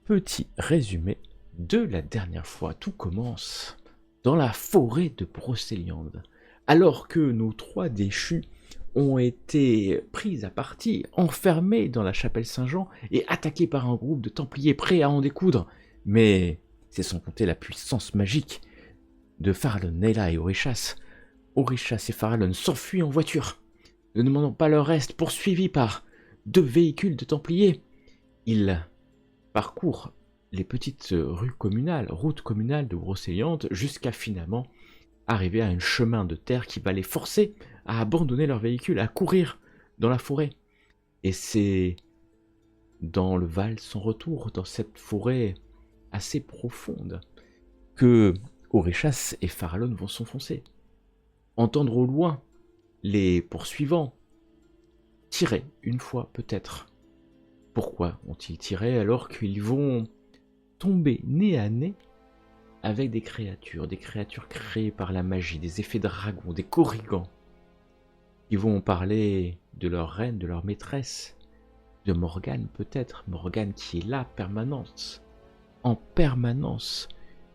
Petit résumé de la dernière fois. Tout commence dans la forêt de Brocéliande. Alors que nos trois déchus ont été pris à partie, enfermés dans la chapelle Saint-Jean et attaqués par un groupe de Templiers prêts à en découdre. Mais c'est sans compter la puissance magique de Farallon, Nayla et Orichas. Orichas et Farallon s'enfuient en voiture, ne demandant pas leur reste, poursuivis par 2 véhicules de Templiers. Ils parcourent les petites routes communales de Brocéliande jusqu'à finalement arriver à un chemin de terre qui va les forcer à abandonner leur véhicule, à courir dans la forêt. Et c'est dans le Val sans retour, dans cette forêt assez profonde, que Orichas et Farallon vont s'enfoncer. Entendre au loin les poursuivants tirer une fois peut-être. Pourquoi ont-ils tiré alors qu'ils vont tomber nez à nez avec des créatures créées par la magie, des effets dragons, des korrigans, qui vont parler de leur reine, de leur maîtresse, de Morgane peut-être, Morgane qui est là, en permanence,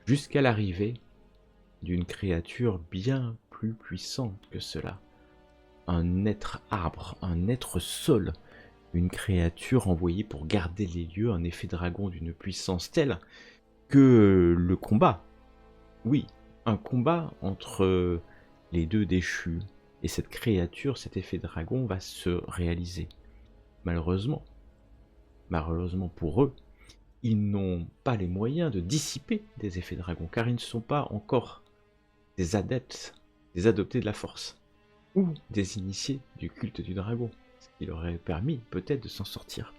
jusqu'à l'arrivée d'une créature bien plus puissante que cela. Un être arbre, un être sol, une créature envoyée pour garder les lieux, un effet dragon d'une puissance telle que le combat, oui, un combat entre les deux déchus et cette créature, cet effet dragon va se réaliser. Malheureusement pour eux, ils n'ont pas les moyens de dissiper des effets dragons, car ils ne sont pas encore des adeptes, des adoptés de la force, ou des initiés du culte du dragon, ce qui leur aurait permis peut-être de s'en sortir.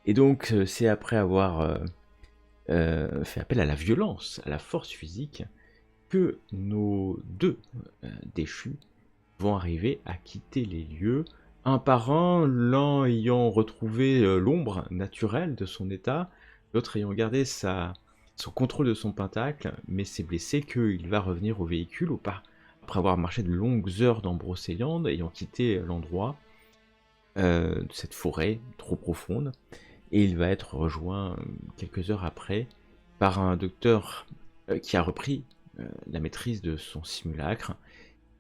Et donc c'est après avoir fait appel à la violence, à la force physique, que nos deux déchus vont arriver à quitter les lieux, un par un, l'un ayant retrouvé l'ombre naturelle de son état, l'autre ayant gardé son contrôle de son pentacle, mais s'est blessé qu'il va revenir au véhicule après avoir marché de longues heures dans Brocéliande, ayant quitté l'endroit de cette forêt trop profonde, et il va être rejoint quelques heures après par un docteur qui a repris la maîtrise de son simulacre,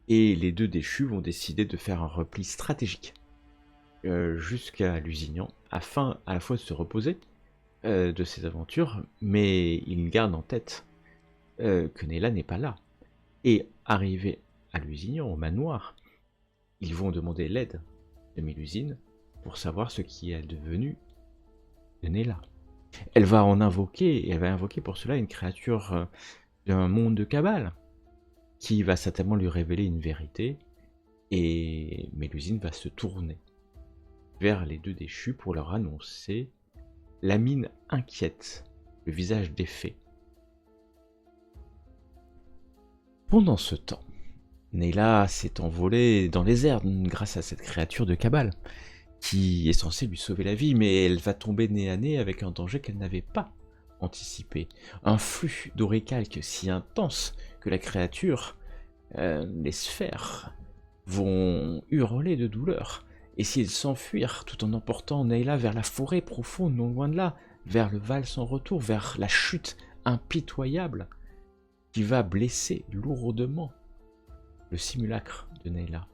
et les deux déchus vont décider de faire un repli stratégique jusqu'à Lusignan, afin à la fois de se reposer de ses aventures, mais ils gardent en tête que Nayla n'est pas là. Et arrivés à Lusignan, au manoir, ils vont demander l'aide de Mélusine pour savoir ce qui est devenu de Nayla. Elle va invoquer pour cela une créature d'un monde de Cabal, qui va certainement lui révéler une vérité, et Mélusine va se tourner vers les deux déchus pour leur annoncer la mine inquiète, le visage défait. Pendant ce temps, Nayla s'est envolée dans les airs grâce à cette créature de Cabal, qui est censée lui sauver la vie, mais elle va tomber nez à nez avec un danger qu'elle n'avait pas anticipé. Un flux d'oricalques si intense que la créature, les sphères, vont hurler de douleur, essayer de s'enfuir tout en emportant Nayla vers la forêt profonde, non loin de là, vers le Val sans retour, vers la chute impitoyable qui va blesser lourdement le simulacre de Nayla.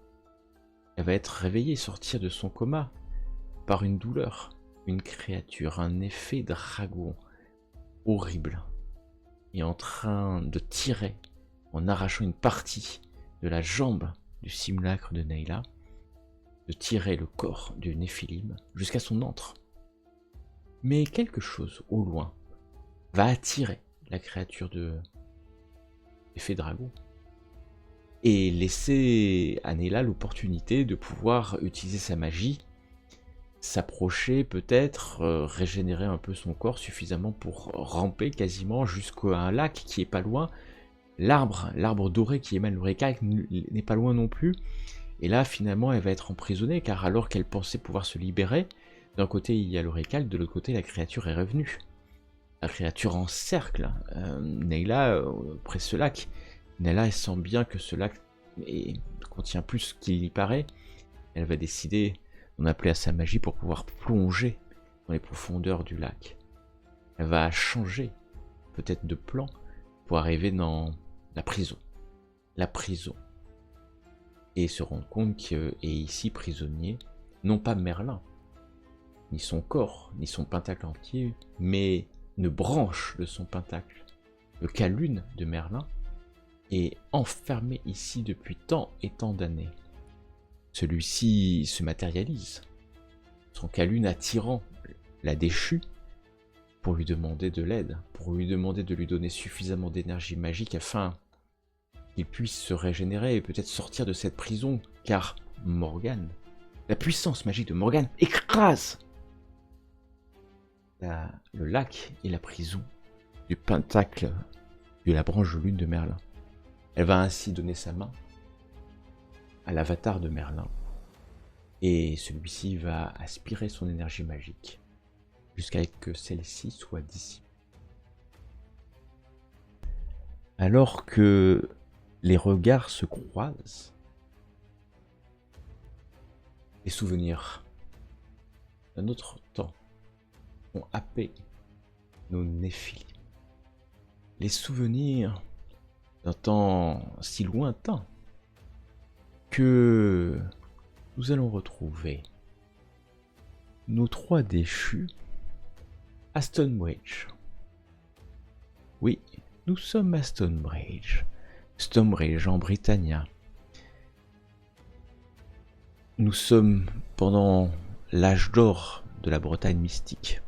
Elle va être réveillée, sortir de son coma par une douleur, une créature, un effet dragon horrible, est en train de tirer en arrachant une partie de la jambe du simulacre de Nayla, de tirer le corps du Néphilim jusqu'à son antre. Mais quelque chose au loin va attirer la créature de effet dragon et laisser à Nayla l'opportunité de pouvoir utiliser sa magie, s'approcher peut-être, régénérer un peu son corps suffisamment pour ramper quasiment jusqu'à un lac qui est pas loin. L'arbre doré qui émane le récalque n'est pas loin non plus. Et là, finalement, elle va être emprisonnée, car alors qu'elle pensait pouvoir se libérer, d'un côté il y a le récalque, de l'autre côté la créature est revenue. La créature encercle Nayla près de ce lac. Nayla, elle sent bien que ce lac contient plus qu'il y paraît. Elle va décider d'en appeler à sa magie pour pouvoir plonger dans les profondeurs du lac. Elle va changer peut-être de plan pour arriver dans la prison. La prison. Et se rendre compte qu'est ici prisonnier, non pas Merlin, ni son corps, ni son pentacle entier, mais une branche de son pentacle, le Calune de Merlin, est enfermé ici depuis tant et tant d'années. Celui-ci se matérialise, son Calune attirant la déchue pour lui demander de l'aide, pour lui demander de lui donner suffisamment d'énergie magique afin qu'il puisse se régénérer et peut-être sortir de cette prison, car Morgane, la puissance magique de Morgane écrase le lac et la prison du pentacle de la branche de lune de Merlin. Elle va ainsi donner sa main à l'avatar de Merlin, et celui-ci va aspirer son énergie magique jusqu'à ce que celle-ci soit dissipée. Alors que les regards se croisent, les souvenirs d'un autre temps ont happé nos néphilim. Les souvenirs d'un temps si lointain que nous allons retrouver nos 3 déchus à Stonebridge. Oui, nous sommes à Stonebridge. Stonebridge en Britannia. Nous sommes pendant l'âge d'or de la Bretagne mystique,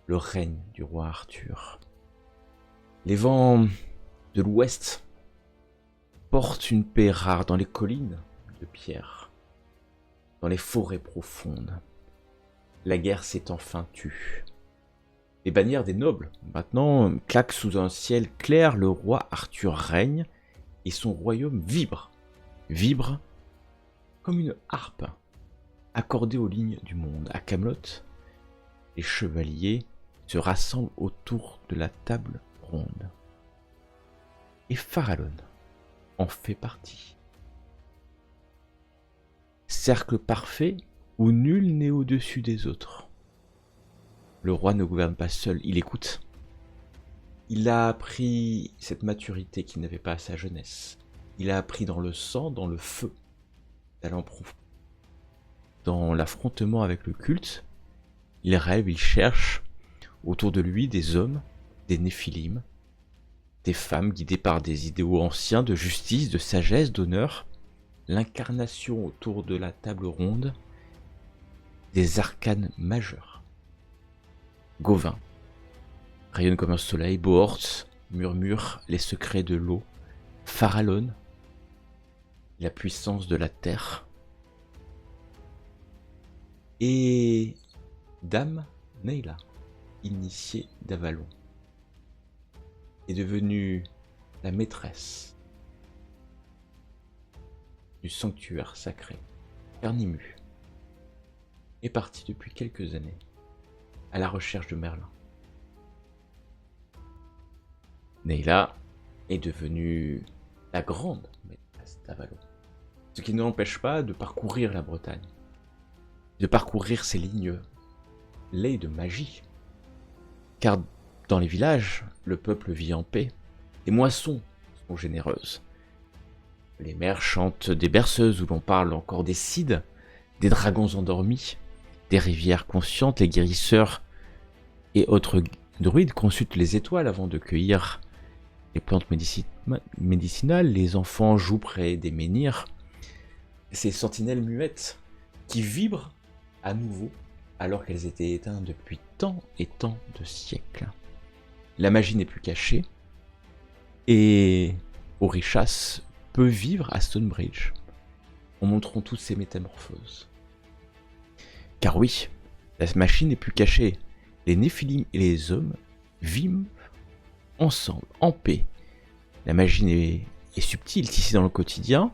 le règne du roi Arthur. Les vents de l'ouest portent une paix rare dans les collines de pierre, dans les forêts profondes. La guerre s'est enfin tue. Les bannières des nobles, maintenant, claquent sous un ciel clair. Le roi Arthur règne et son royaume vibre comme une harpe accordée aux lignes du monde. À Camelot, les chevaliers se rassemblent autour de la table ronde. Et Farallon en fait partie. Cercle parfait où nul n'est au-dessus des autres. Le roi ne gouverne pas seul, il écoute. Il a appris cette maturité qu'il n'avait pas à sa jeunesse. Il a appris dans le sang, dans le feu, talent profond. Dans l'affrontement avec le culte, il rêve, il cherche autour de lui des hommes, des néphilim, des femmes guidées par des idéaux anciens de justice, de sagesse, d'honneur, l'incarnation autour de la table ronde des arcanes majeurs. Gauvin rayonne comme un soleil, Bohort murmure les secrets de l'eau, Farallon, la puissance de la terre, et Dame Neyla, initiée d'Avalon, est devenue la maîtresse du sanctuaire sacré. Carnimu est partie depuis quelques années à la recherche de Merlin. Neyla est devenue la grande maîtresse d'Avalon, ce qui ne l'empêche pas de parcourir la Bretagne, de parcourir ces lignes laies de magie, car dans les villages, le peuple vit en paix, les moissons sont généreuses. Les mères chantent des berceuses où l'on parle encore des cides, des dragons endormis, des rivières conscientes, les guérisseurs et autres druides consultent les étoiles avant de cueillir les plantes médicinales, les enfants jouent près des menhirs, ces sentinelles muettes qui vibrent à nouveau alors qu'elles étaient éteintes depuis tant et tant de siècles. La magie n'est plus cachée et Orichas peut vivre à Stonebridge en montrant toutes ses métamorphoses. Car oui, la machine n'est plus cachée. Les néphilim et les hommes vivent ensemble, en paix. La magie est subtile, tissée dans le quotidien.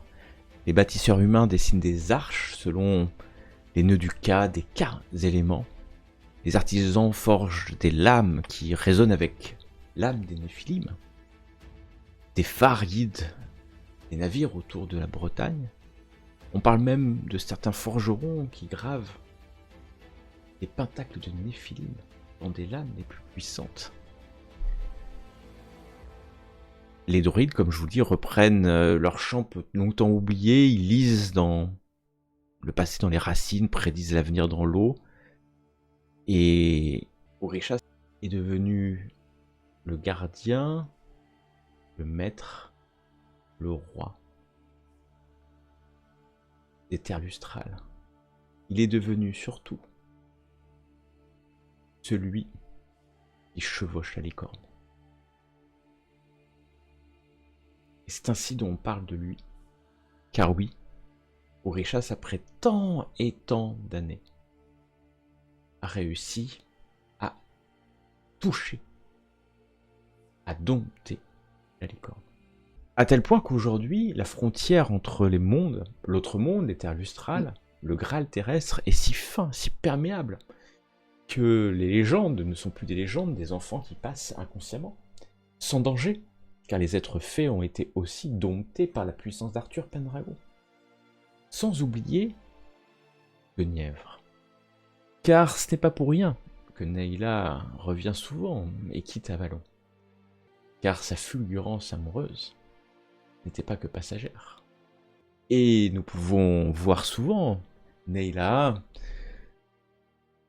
Les bâtisseurs humains dessinent des arches selon les nœuds du K, des K éléments. Les artisans forgent des lames qui résonnent avec l'âme des néphilim. Des phares guident les navires autour de la Bretagne. On parle même de certains forgerons qui gravent des pentacles de néphilim dans des lames les plus puissantes. Les druides, comme je vous dis, reprennent leur chant longtemps oublié, ils lisent dans le passé dans les racines, prédisent l'avenir dans l'eau. Et Orisha est devenu le gardien, le maître, le roi des terres lustrales. Il est devenu surtout celui qui chevauche la licorne. Et c'est ainsi dont on parle de lui. Car oui, Orishas, après tant et tant d'années, a réussi à toucher, à dompter la licorne. À tel point qu'aujourd'hui, la frontière entre les mondes, l'autre monde, les terres lustrales, le Graal terrestre, est si fin, si perméable, que les légendes ne sont plus des légendes, des enfants qui passent inconsciemment, sans danger, car les êtres faits ont été aussi domptés par la puissance d'Arthur Pendragon. Sans oublier Guenièvre. Car ce n'est pas pour rien que Nayla revient souvent et quitte Avalon. Car sa fulgurance amoureuse n'était pas que passagère. Et nous pouvons voir souvent Nayla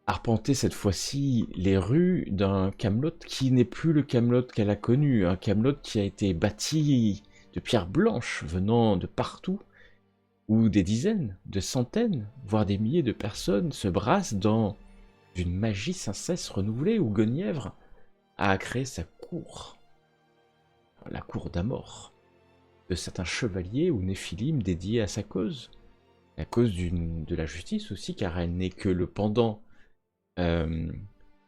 arpenter cette fois-ci les rues d'un Camelot qui n'est plus le Camelot qu'elle a connu, un Camelot qui a été bâti de pierres blanches venant de partout, où des dizaines, de centaines, voire des milliers de personnes se brassent dans une magie sans cesse renouvelée, où Guenièvre a créé sa cour, la cour d'Amor, de certains chevaliers ou néphilim dédiés à sa cause, la cause de la justice aussi, car elle n'est que le pendant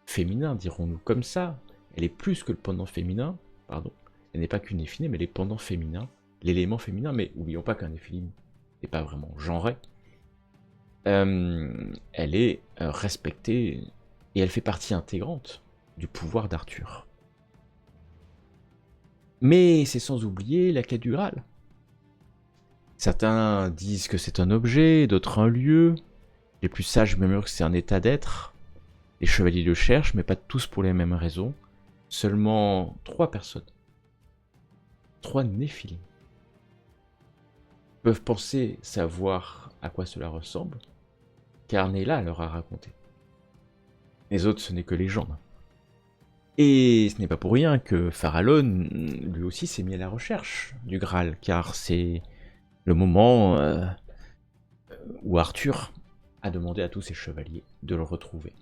féminin, dirons-nous comme ça. Elle est plus que le pendant féminin, pardon. Elle n'est pas qu'une néphilim, mais elle est pendant féminin, l'élément féminin, mais oublions pas qu'un néphilim n'est pas vraiment genré. Elle est respectée et elle fait partie intégrante du pouvoir d'Arthur. Mais c'est sans oublier la quête du Graal. Certains disent que c'est un objet, d'autres un lieu. Les plus sages murmurent que c'est un état d'être. Les chevaliers le cherchent, mais pas tous pour les mêmes raisons. Seulement 3 personnes, 3 néphilim, peuvent penser savoir à quoi cela ressemble, car Nayla leur a raconté. Les autres, ce n'est que légende. Et ce n'est pas pour rien que Farallon, lui aussi, s'est mis à la recherche du Graal, car c'est le moment où Arthur a demandé à tous ses chevaliers de le retrouver.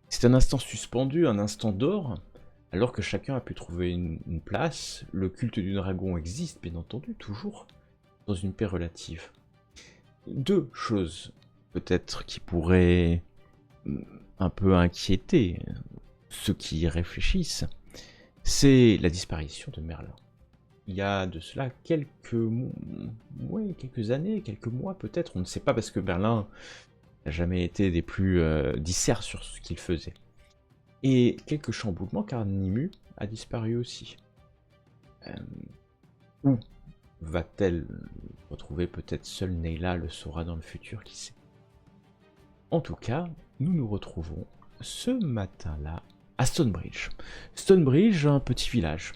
C'est un instant suspendu, un instant d'or, alors que chacun a pu trouver une place. Le culte du dragon existe, bien entendu, toujours, dans une paix relative. 2 choses, peut-être, qui pourraient un peu inquiéter ceux qui y réfléchissent, c'est la disparition de Merlin. Il y a de cela quelques années, quelques mois peut-être, on ne sait pas, parce que Merlin n'a jamais été des plus disserts sur ce qu'il faisait. Et quelques chamboulements, car Nimue a disparu aussi. Où va-t-elle retrouver? Peut-être seule Nayla le saura dans le futur, qui sait. En tout cas, nous nous retrouvons ce matin-là à Stonebridge. Stonebridge, un petit village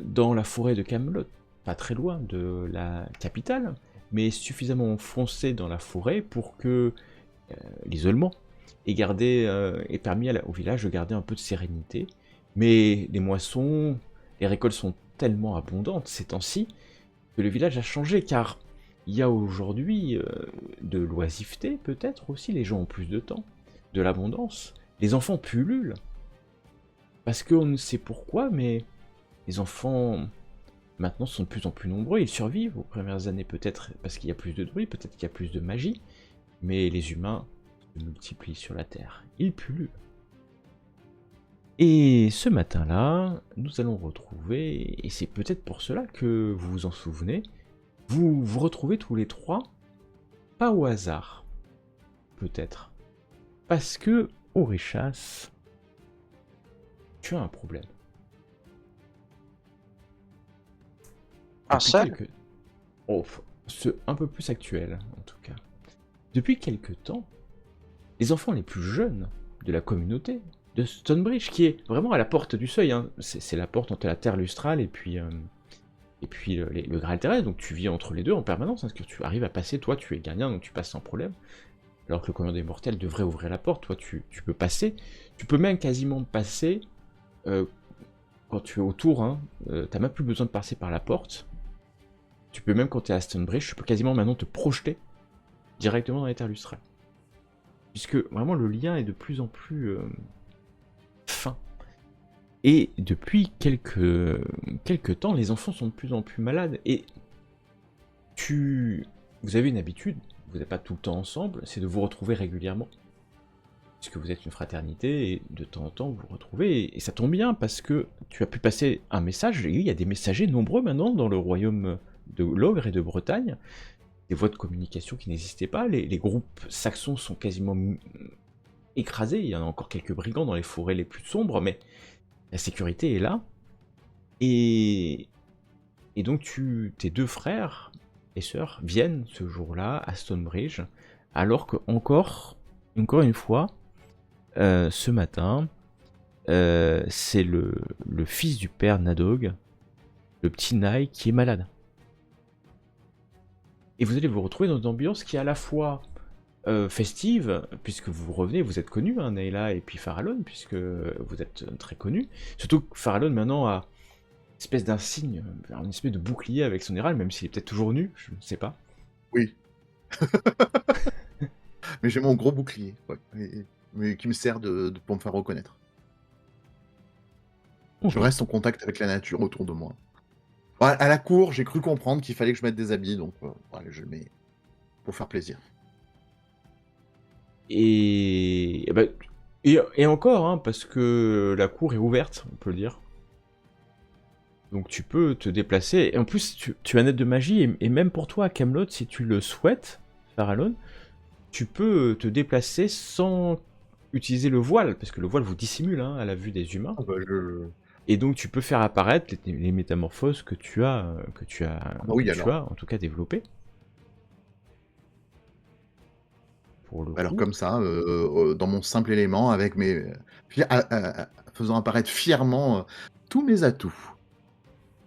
dans la forêt de Camelot, pas très loin de la capitale, mais suffisamment enfoncé dans la forêt pour que l'isolement ait permis au village de garder un peu de sérénité. Mais les moissons, les récoltes sont tellement abondantes ces temps-ci que le village a changé, car il y a aujourd'hui de l'oisiveté, peut-être aussi, les gens ont plus de temps, de l'abondance, les enfants pullulent, parce qu'on ne sait pourquoi, mais les enfants maintenant sont de plus en plus nombreux, ils survivent aux premières années, peut-être parce qu'il y a plus de druides, peut-être qu'il y a plus de magie, mais les humains se multiplient sur la Terre, ils pullulent. Et ce matin-là, nous allons retrouver, et c'est peut-être pour cela que vous vous en souvenez, vous vous retrouvez tous les 3, pas au hasard, peut-être, parce que, Orishas, tu as un problème. Un seul ? Un peu plus actuel, en tout cas. Depuis quelque temps, les enfants les plus jeunes de la communauté de Stonebridge, qui est vraiment à la porte du seuil, hein. C'est la porte entre la terre lustrale et puis le Graal terrestre, donc tu vis entre les deux en permanence, hein, parce que tu arrives à passer, toi tu es gardien, donc tu passes sans problème, alors que le commandant des mortels devrait ouvrir la porte, toi tu peux passer, tu peux même quasiment passer, quand tu es autour, hein, t'as même plus besoin de passer par la porte, tu peux même quand tu es à Stonebridge, tu peux quasiment maintenant te projeter directement dans les terres lustrales. Puisque vraiment le lien est de plus en plus fin. Et depuis quelques temps, les enfants sont de plus en plus malades. Et vous avez une habitude, vous n'êtes pas tout le temps ensemble, c'est de vous retrouver régulièrement. Puisque vous êtes une fraternité, et de temps en temps vous vous retrouvez. Et ça tombe bien, parce que tu as pu passer un message, et il y a des messagers nombreux maintenant dans le royaume de l'Ogre et de Bretagne. Des voies de communication qui n'existaient pas, les groupes saxons sont quasiment écrasés, il y en a encore quelques brigands dans les forêts les plus sombres, mais la sécurité est là, et donc tes deux frères et sœurs viennent ce jour-là à Stonebridge, alors que encore une fois, ce matin, c'est le fils du père Nadog, le petit Nai, qui est malade. Et vous allez vous retrouver dans une ambiance qui est à la fois festive, puisque vous revenez, vous êtes connus, hein, Nayla et puis Farallon, puisque vous êtes très connus. Surtout que Farallon maintenant a une espèce d'insigne, une espèce de bouclier avec son hérald, même s'il est peut-être toujours nu, je ne sais pas. Oui. Mais j'ai mon gros bouclier, ouais, mais qui me sert pour me faire reconnaître. Je reste en contact avec la nature autour de moi. À la cour, j'ai cru comprendre qu'il fallait que je mette des habits, donc voilà, je le mets pour faire plaisir. Et encore, hein, parce que la cour est ouverte, on peut le dire. Donc tu peux te déplacer. Et en plus, tu as un aide de magie, et même pour toi, à Camelot, si tu le souhaites, Farallon, tu peux te déplacer sans utiliser le voile, parce que le voile vous dissimule, hein, à la vue des humains. Et donc tu peux faire apparaître les métamorphoses que tu as en tout cas développées. Alors comme ça, dans mon simple élément, avec faisant apparaître fièrement tous mes atouts.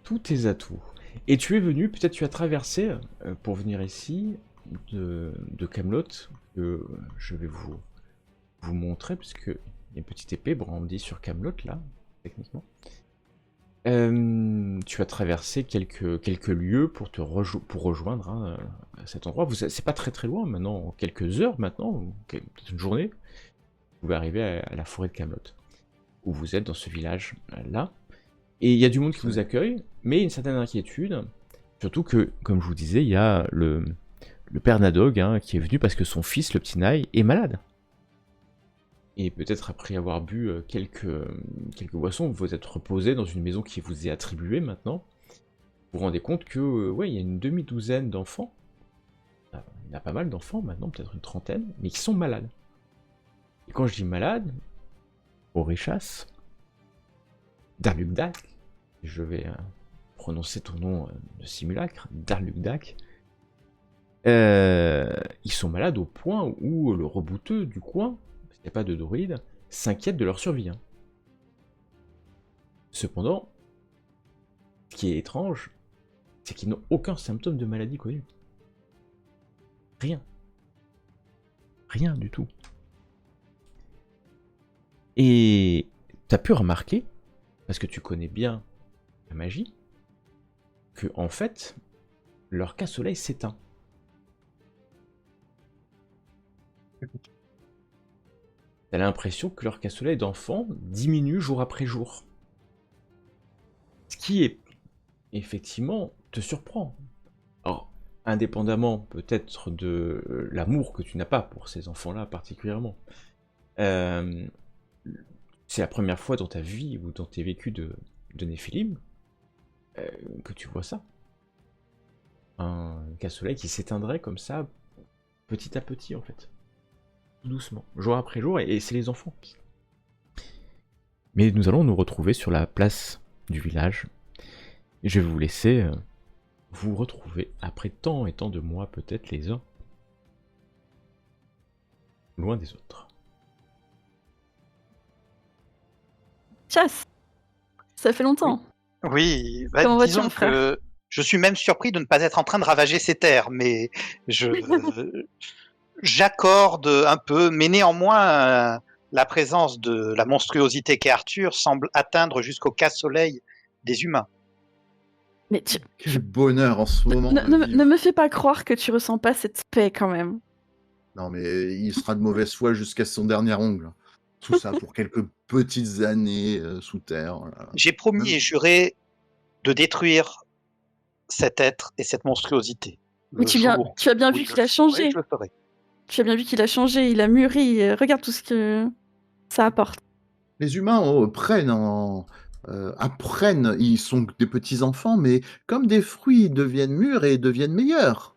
Tous tes atouts. Et tu es venu, peut-être tu as traversé, pour venir ici, de Camelot, que je vais vous montrer, puisque il y a une petite épée brandie sur Camelot là, techniquement. Tu as traversé quelques lieux pour rejoindre, hein, cet endroit. C'est pas très loin maintenant, en quelques heures maintenant, peut-être une journée, vous pouvez arriver à la forêt de Camelot, où vous êtes dans ce village là. Et il y a du monde qui vous accueille, mais une certaine inquiétude, surtout que, comme je vous disais, il y a le père Nadog, hein, qui est venu parce que son fils, le petit Nai, est malade. Et peut-être après avoir bu quelques boissons, vous vous êtes reposé dans une maison qui vous est attribuée maintenant, vous vous rendez compte que, ouais, il y a une demi-douzaine d'enfants, il y a pas mal d'enfants maintenant, peut-être une trentaine, mais qui sont malades. Et quand je dis malade, Orichas, Darlugdak, je vais prononcer ton nom de simulacre, Darlugdak, ils sont malades au point où le rebouteux du coin, il n'y a pas de druide, s'inquiète de leur survie. Hein. Cependant, ce qui est étrange, c'est qu'ils n'ont aucun symptôme de maladie connu. Rien. Rien du tout. Et tu as pu remarquer, parce que tu connais bien la magie, que en fait, leur casse-soleil s'éteint. T'as l'impression que leur casse-soleil d'enfant diminue jour après jour. Ce qui est, effectivement, te surprend. Alors, indépendamment peut-être de l'amour que tu n'as pas pour ces enfants-là particulièrement, c'est la première fois dans ta vie ou dans tes vécus de Néphilim que tu vois ça. Un casse-soleil qui s'éteindrait comme ça, petit à petit en fait. Doucement, jour après jour, et c'est les enfants. Mais nous allons nous retrouver sur la place du village. Et je vais vous laisser vous retrouver après tant et tant de mois, peut-être les uns loin des autres. Chasse, ça fait longtemps. Oui, Comment vas-tu, disons mon frère? que je suis même surpris de ne pas être en train de ravager ces terres, mais j'accorde un peu, mais néanmoins, la présence de la monstruosité qu'est Arthur semble atteindre jusqu'au casse-soleil des humains. Mais Quel bonheur en ce moment. ne me fais pas croire que tu ressens pas cette paix quand même. Non, mais il sera de mauvaise foi jusqu'à son dernier ongle. Tout ça pour quelques petites années sous terre. Voilà. J'ai promis et juré de détruire cet être et cette monstruosité. Mais tu as bien vu qu'il a changé. Je le ferai. Tu as bien vu qu'il a changé, il a mûri. Regarde tout ce que ça apporte. Les humains apprennent, ils sont des petits-enfants, mais comme des fruits, ils deviennent mûrs et deviennent meilleurs.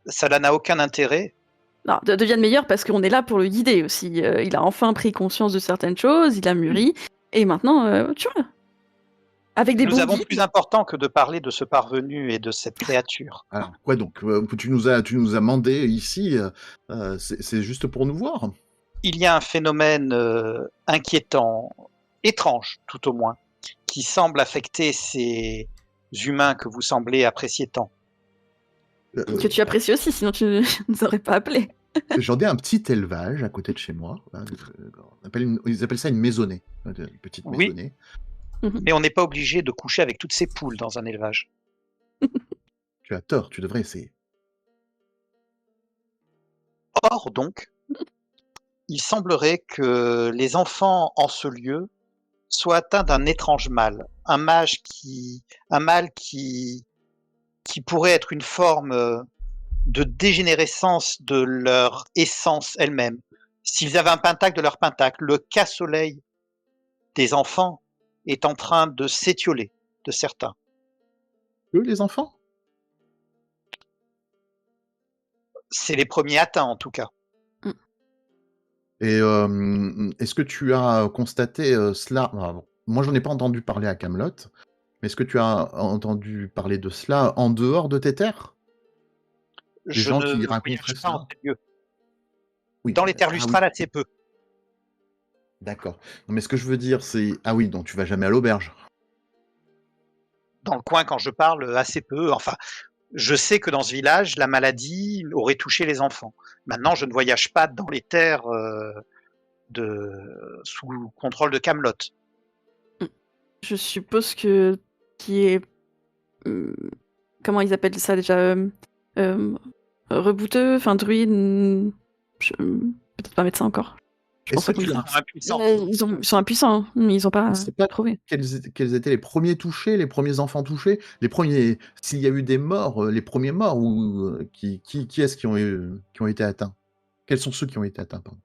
Cela n'a aucun intérêt. Non, deviennent meilleurs parce qu'on est là pour le guider aussi. Il a enfin pris conscience de certaines choses, il a mûri, et maintenant, tu vois, avec des Nous bons avons guides. plus important que de parler de ce parvenu et de cette créature. Alors, quoi donc tu nous as mandé ici, c'est juste pour nous voir. Il y a un phénomène inquiétant, étrange tout au moins, qui semble affecter ces humains que vous semblez apprécier tant. Que tu apprécies aussi, sinon tu ne nous aurais pas appelé. J'en ai un petit élevage à côté de chez moi. Ils appellent ça une maisonnée. Une petite maisonnée. Mais on n'est pas obligé de coucher avec toutes ces poules dans un élevage. Tu as tort, tu devrais essayer. Or donc, il semblerait que les enfants en ce lieu soient atteints d'un étrange mal. Un mal qui pourrait être une forme de dégénérescence de leur essence elle-même. S'ils avaient un pentacle de leur pentacle, le casse-soleil des enfants est en train de s'étioler de certains. Eux, les enfants? C'est les premiers atteints en tout cas. Et est-ce que tu as constaté cela? Moi, j'en ai pas entendu parler à Camelot, mais est-ce que tu as entendu parler de cela en dehors de tes terres? Des gens qui raconteraient ça? Oui, dans les terres lustrales, assez peu. D'accord. Non, mais ce que je veux dire, c'est... Ah oui, donc tu vas jamais à l'auberge. Dans le coin, quand je parle, assez peu. Enfin, je sais que dans ce village, la maladie aurait touché les enfants. Maintenant, je ne voyage pas dans les terres sous contrôle de Camelot. Je suppose que qui est comment ils appellent ça déjà, rebouteux, enfin druide, peut-être pas médecin encore. Est-ce que tu as... Ils sont impuissants, mais ils n'ont pas trouvé. Quels étaient les premiers touchés, les premiers enfants touchés, les premiers... S'il y a eu des morts, les premiers morts, ou qui est-ce qui ont été atteints? Quels sont ceux qui ont été atteints, pardon?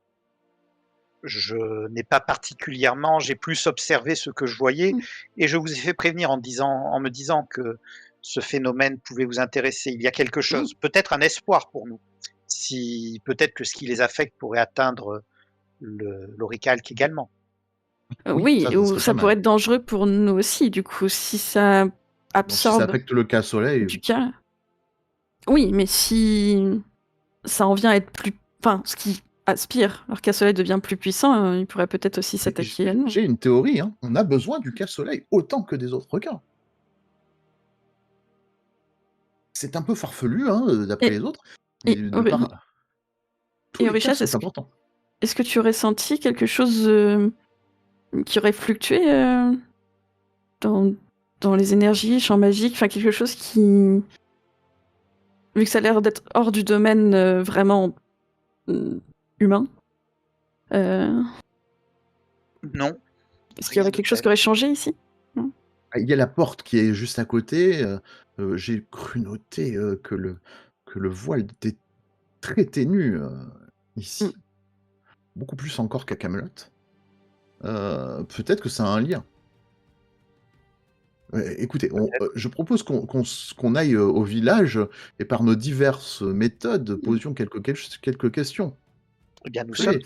Je n'ai pas particulièrement, j'ai plus observé ce que je voyais, et je vous ai fait prévenir en me disant que ce phénomène pouvait vous intéresser. Il y a quelque chose, peut-être un espoir pour nous. Si peut-être que ce qui les affecte pourrait atteindre l'oricalque également. Oui, ou ça pourrait être dangereux pour nous aussi, du coup, si ça absorbe... Si ça affecte le casse-soleil... Du cas. Oui, mais si ça en vient à être plus... Enfin, ce qui aspire, leur casse-soleil devient plus puissant, il pourrait peut-être aussi s'attaquer à nous. J'ai une théorie, hein. On a besoin du casse-soleil autant que des autres requins. C'est un peu farfelu, hein, d'après les autres. Mais et Richard, c'est important. Est-ce que tu aurais senti quelque chose qui aurait fluctué dans les énergies, champs magiques, enfin quelque chose qui... Vu que ça a l'air d'être hors du domaine vraiment humain. Non. Est-ce qu'il y aurait quelque chose qui aurait changé ici? Non. Il y a la porte qui est juste à côté. J'ai cru noter que le voile était très ténu ici. Beaucoup plus encore qu'à Camelot. Peut-être que ça a un lien. Écoutez, je propose qu'on aille au village et par nos diverses méthodes posions quelques questions. Eh bien, nous sommes.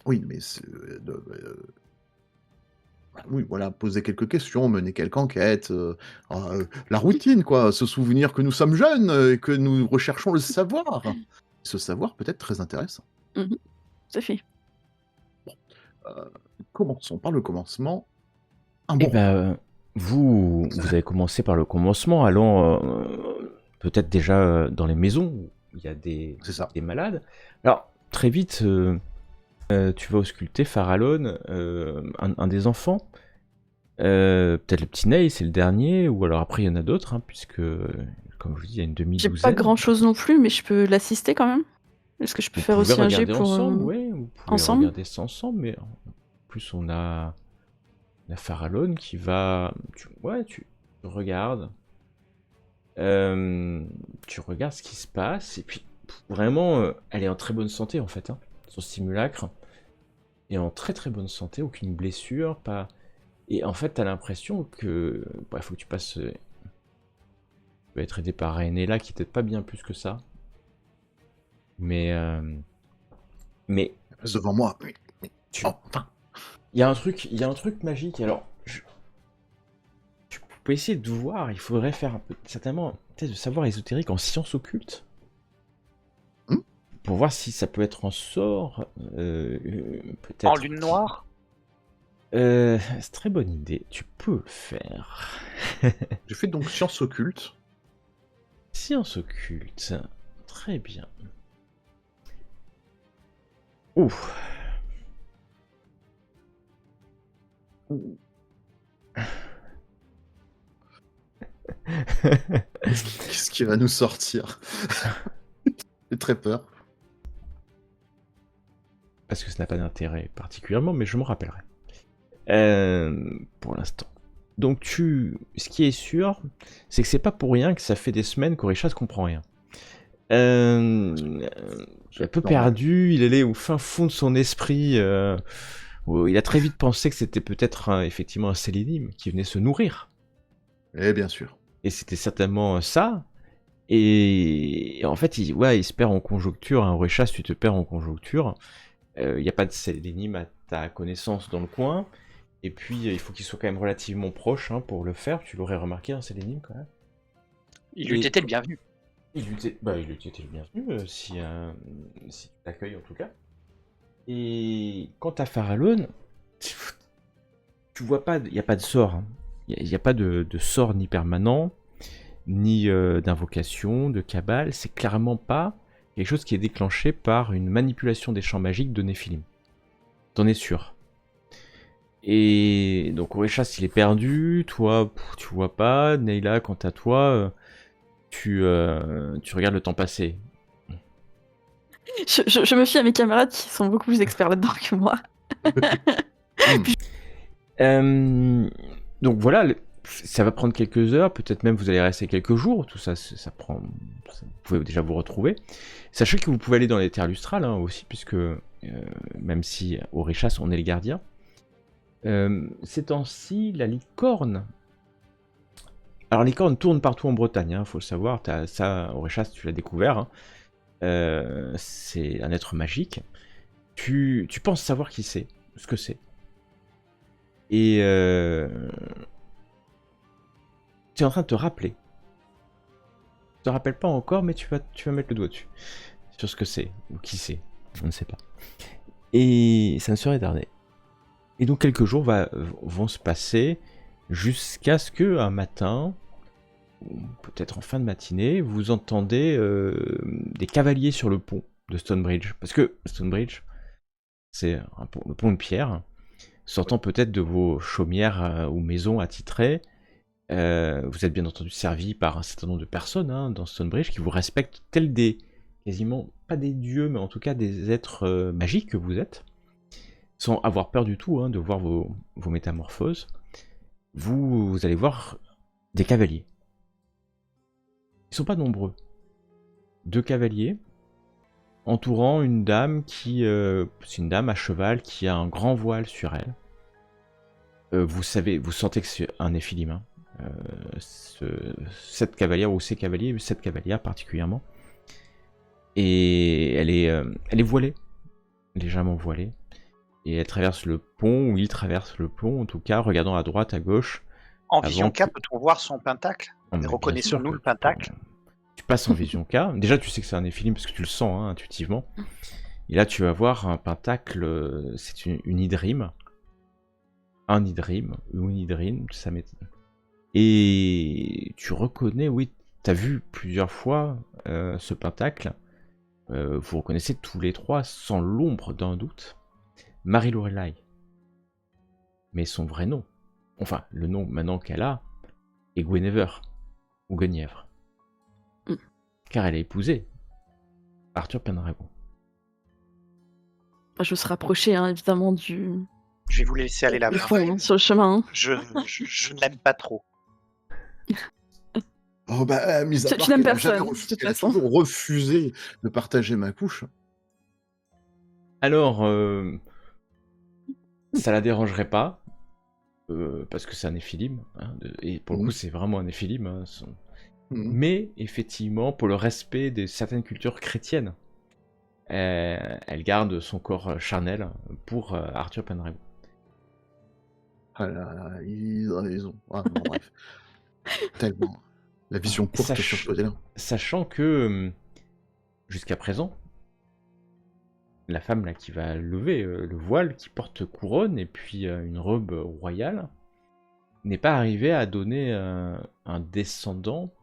Oui, mais oui, voilà, poser quelques questions, mener quelques enquêtes, la routine, quoi, se souvenir que nous sommes jeunes et que nous recherchons le savoir. Ce savoir peut être très intéressant. Tout à fait. Commençons par le commencement. Un Eh bon ben, vous avez commencé par le commencement, allant peut-être déjà dans les maisons où il y a c'est ça. des malades. Alors, très vite, tu vas ausculter Farallon, un des enfants. Peut-être le petit Ney, c'est le dernier, ou alors après il y en a d'autres, hein, puisque, comme je vous dis, il y a une J'ai demi-douzaine. pas grand chose non plus, mais je peux l'assister quand même. Est-ce que je peux Vous faire pouvez aussi un jet regarder pour. ensemble, ouais, vous pouvez ensemble regarder ça ensemble, mais en plus on a Farallon qui va... tu regardes. Tu regardes ce qui se passe, et puis vraiment, elle est en très bonne santé en fait, hein. Son simulacre est en très très bonne santé, aucune blessure, pas... Et en fait, t'as l'impression que... Il faut que tu passes... tu vas être aidé par Renella, qui t'aide pas bien plus que ça. Mais... Passe devant moi. tu... Oh, enfin. Il y a un truc magique, alors... Tu peux essayer de voir, il faudrait faire un peu... certainement, peut-être de savoir ésotérique en sciences occultes. Pour voir si ça peut être en sort, peut-être... En lune noire? C'est très bonne idée, tu peux le faire. J'ai fait donc science occulte. Science occulte, très bien. Ouf. Qu'est-ce qui va nous sortir? J'ai très peur. Parce que ça n'a pas d'intérêt particulièrement, mais je m'en rappellerai. Pour l'instant. Donc ce qui est sûr, c'est que c'est pas pour rien que ça fait des semaines qu'Orisha comprend rien. Il est un peu perdu, il allait au fin fond de son esprit. Il a très vite pensé que c'était peut-être effectivement un sélénime qui venait se nourrir. Eh bien sûr. Et c'était certainement ça. Et en fait, il se perd en conjoncture. Hein. Orisha, si tu te perds en conjoncture, il n'y a pas de sélénime à ta connaissance dans le coin. Et puis, il faut qu'il soit quand même relativement proche pour le faire. Tu l'aurais remarqué, un sélénime quand même. Il eût été le bienvenu. Il eût été le bienvenu, si tu l'accueilles en tout cas. Et quant à Farallon, tu vois pas, il n'y a pas de sort. Hein. Il n'y a pas de sort ni permanent, ni d'invocation, de cabale. C'est clairement pas quelque chose qui est déclenché par une manipulation des champs magiques de Néphilim. T'en es sûr. Et donc Orisha, il est perdu, toi tu vois pas, Neyla, quant à toi, tu regardes le temps passer. Je me fie à mes camarades qui sont beaucoup plus experts là-dedans que moi. Donc voilà, ça va prendre quelques heures, peut-être même vous allez rester quelques jours, tout ça, ça prend... Vous pouvez déjà vous retrouver. Sachez que vous pouvez aller dans les terres lustrales aussi, puisque même si Orishas, on est les gardiens, ces temps-ci, la licorne... Alors les licornes tournent partout en Bretagne, faut le savoir, ça, Orishas, tu l'as découvert, hein. C'est un être magique. Tu penses savoir qui c'est, ce que c'est. Et tu es en train de te rappeler. Tu te rappelles pas encore, mais tu vas mettre le doigt dessus. Sur ce que c'est, ou qui c'est, je ne sais pas. Et ça ne serait tardé. Et donc quelques jours vont se passer jusqu'à ce que un matin, ou peut-être en fin de matinée, vous entendez des cavaliers sur le pont de Stonebridge. Parce que Stonebridge, c'est le pont de pierre, sortant peut-être de vos chaumières ou maisons attitrées. Vous êtes bien entendu servi par un certain nombre de personnes dans Stonebridge qui vous respectent tels des, quasiment, pas des dieux, mais en tout cas des êtres magiques que vous êtes, sans avoir peur du tout de voir vos métamorphoses. Vous allez voir des cavaliers. Ils sont pas nombreux. 2 cavaliers entourant une dame qui... c'est une dame à cheval qui a un grand voile sur elle. Vous sentez que c'est un Néphilim. Cette cavalière, ou ces cavaliers, mais cette cavalière particulièrement. Et elle est voilée. Légèrement voilée. Et elle traverse le pont, ou il traverse le pont, en tout cas, regardant à droite, à gauche. En vision K, peut-on voir son pentacle? Reconnaissons-nous le pentacle? Tu passes en vision K. Déjà, tu sais que c'est un Néphilim parce que tu le sens intuitivement. Et là, tu vas voir un pentacle, c'est une hydrime. Un hydrime, ou une hydrine, ça m'étonne. Et tu reconnais, oui, tu as vu plusieurs fois ce pentacle. Vous reconnaissez tous les trois, sans l'ombre d'un doute, Marie Lorelai. Mais son vrai nom, enfin, le nom maintenant qu'elle a, est Guinevere, ou Guenièvre. Car elle a épousé Arthur Pendragon. Je vais se rapprocher, hein, évidemment, du Je vais vous laisser aller là-bas. fond, hein, sur le chemin. Hein. Je ne l'aime pas trop. Oh bah, mis à Tu part n'aimes qu'elle a jamais personne, de toute elle a façon. toujours refusé de partager ma couche. Alors, ça la dérangerait pas, parce que c'est un néphilim, hein, et pour le coup c'est vraiment un néphilim, hein, mais effectivement pour le respect de certaines cultures chrétiennes, elle garde son corps charnel pour Arthur Pendragon. Ah là là, ils ont... Ah, bon, bref. Tellement. La vision courte sur ce côté-là. Sachant que, jusqu'à présent, la femme là qui va lever le voile, qui porte couronne et puis une robe royale, n'est pas arrivée à donner un descendant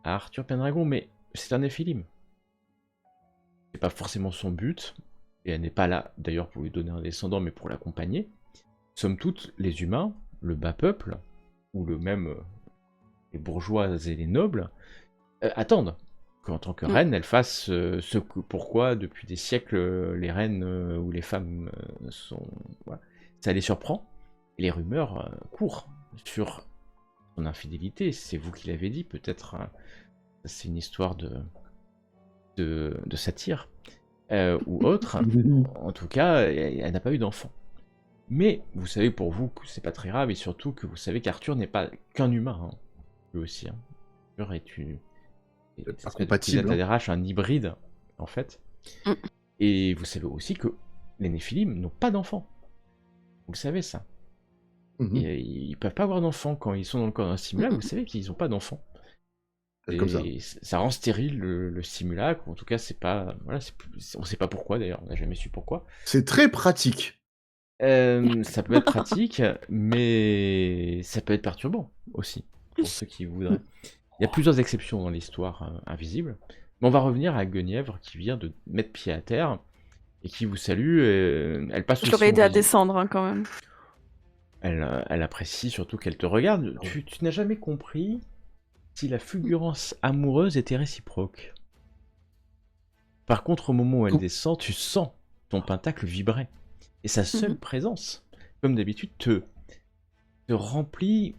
à Arthur Pendragon, mais c'est un néphilim. C'est pas forcément son but, et elle n'est pas là d'ailleurs pour lui donner un descendant, mais pour l'accompagner. Somme toute, les humains, le bas peuple, ou le même les bourgeois et les nobles, attendent qu'en tant que reine, elle fasse ce que pourquoi depuis des siècles les reines ou les femmes sont... Voilà. Ça les surprend, et les rumeurs courent sur son infidélité. C'est vous qui l'avez dit, peut-être c'est une histoire de satire ou autre. En tout cas, elle n'a pas eu d'enfant. Mais vous savez pour vous que c'est pas très grave, et surtout que vous savez qu'Arthur n'est pas qu'un humain, hein. Lui aussi. Hein. Arthur est compatible. un hybride, en fait. Et vous savez aussi que les néphilim n'ont pas d'enfants. Vous le savez ça. Et ils peuvent pas avoir d'enfants quand ils sont dans le corps d'un simulacre. Vous savez qu'ils n'ont pas d'enfants. C'est comme ça. Ça rend stérile le simulacre. En tout cas, c'est pas. Voilà, on sait pas pourquoi d'ailleurs. On n'a jamais su pourquoi. C'est très pratique. Ça peut être pratique, mais ça peut être perturbant aussi pour ceux qui voudraient. Il y a plusieurs exceptions dans l'histoire invisible. Mais on va revenir à Guenièvre qui vient de mettre pied à terre et qui vous salue. Elle passe. Je l'aurais aidé à descendre hein, quand même. Elle apprécie surtout qu'elle te regarde. Tu n'as jamais compris si la fulgurance amoureuse était réciproque. Par contre, au moment où elle descend, tu sens ton pentacle vibrer. Et sa seule présence, comme d'habitude, te remplit...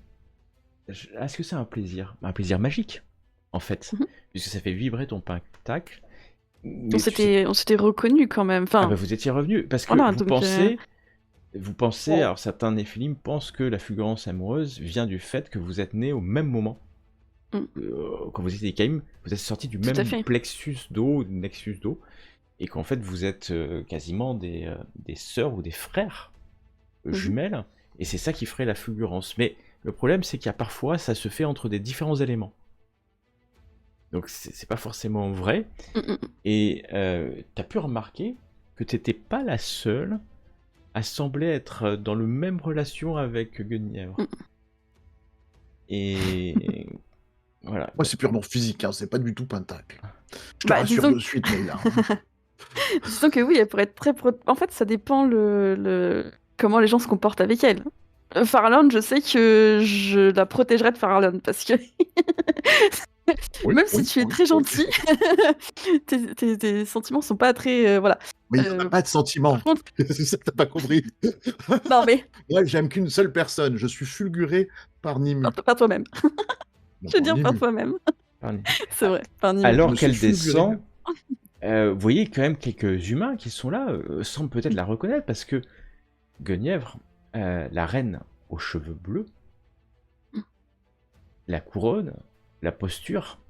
Est-ce que c'est un plaisir? Un plaisir magique, en fait, puisque ça fait vibrer ton pentacle. On s'était reconnus quand même. Enfin... Ah bah vous étiez revenus, parce que vous pensez, alors certains néphilim pensent que la fulgurance amoureuse vient du fait que vous êtes nés au même moment. Quand vous étiez des Caïm, vous êtes sortis du même plexus d'eau, nexus d'eau, et qu'en fait vous êtes quasiment des sœurs ou des frères jumelles, et c'est ça qui ferait la fulgurance. Mais le problème c'est qu'il y a parfois ça se fait entre des différents éléments. Donc c'est pas forcément vrai, et t'as pu remarquer que t'étais pas la seule à sembler être dans le même relation avec Guenièvre. Et voilà. Moi c'est purement physique, hein, c'est pas du tout pentacle. Je te rassure de suite, Leïla. Disons que oui, elle pourrait être très... En fait, ça dépend comment les gens se comportent avec elle. Farallon, je sais que je la protégerais de Farallon, parce que... Même si tu es très gentil, tes sentiments sont pas très... voilà. Mais il n'y a pas de sentiments. Contre... c'est ça que t'as pas compris. Non mais... Moi, j'aime qu'une seule personne. Je suis fulguré par Nimue. Par toi-même. Je veux dire par toi-même. C'est vrai, par Nimue. Alors qu'elle descend... vous voyez quand même quelques humains qui sont là, sans peut-être la reconnaître, parce que Guenièvre, la reine aux cheveux bleus, la couronne, la posture,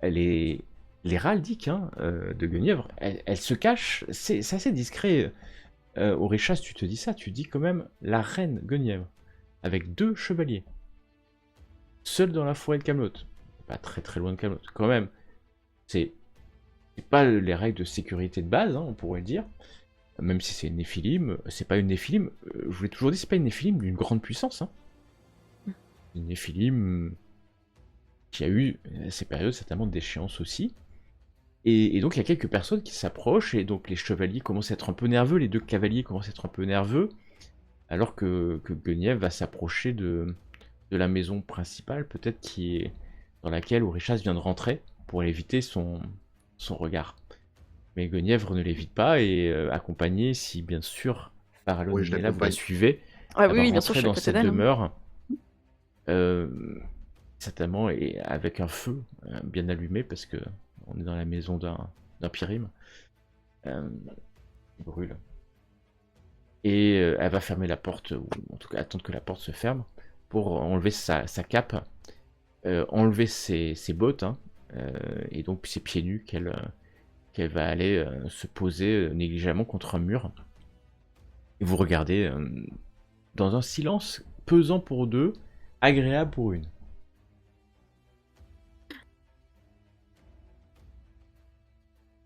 elle est l'héraldique de Guenièvre, elle se cache, c'est assez discret. Oréchas, tu te dis ça, tu dis quand même la reine Guenièvre, avec 2 chevaliers, seule dans la forêt de Camelot, pas très très loin de Camelot, quand même, c'est c'est pas les règles de sécurité de base, hein, on pourrait le dire. Même si c'est une Néphilim, c'est pas une Néphilim. Je vous l'ai toujours dit, c'est pas une Néphilim d'une grande puissance. Hein. Une Néphilim qui a eu ces périodes certainement de déchéance aussi. Et donc il y a quelques personnes qui s'approchent, et donc les chevaliers commencent à être un peu nerveux, les deux cavaliers commencent à être un peu nerveux, alors que Guenièvre va s'approcher de la maison principale, peut-être dans laquelle Orichas vient de rentrer, pour éviter son regard. Mais Guenièvre ne l'évite pas, et accompagné, si bien sûr Farallon Oui, je est là, vous la l'accompagne. suivez, Ah elle oui, va oui, bien sûr, rentrer je suis à dans côté cette d'elle. Hein. demeure, certainement, et avec un feu bien allumé, parce que on est dans la maison d'un Pyrrhime, qui brûle. Et elle va fermer la porte, ou en tout cas attendre que la porte se ferme, pour enlever sa cape, enlever ses bottes, hein, et donc ses pieds nus qu'elle va aller se poser négligemment contre un mur. Et vous regardez dans un silence pesant pour deux, agréable pour une.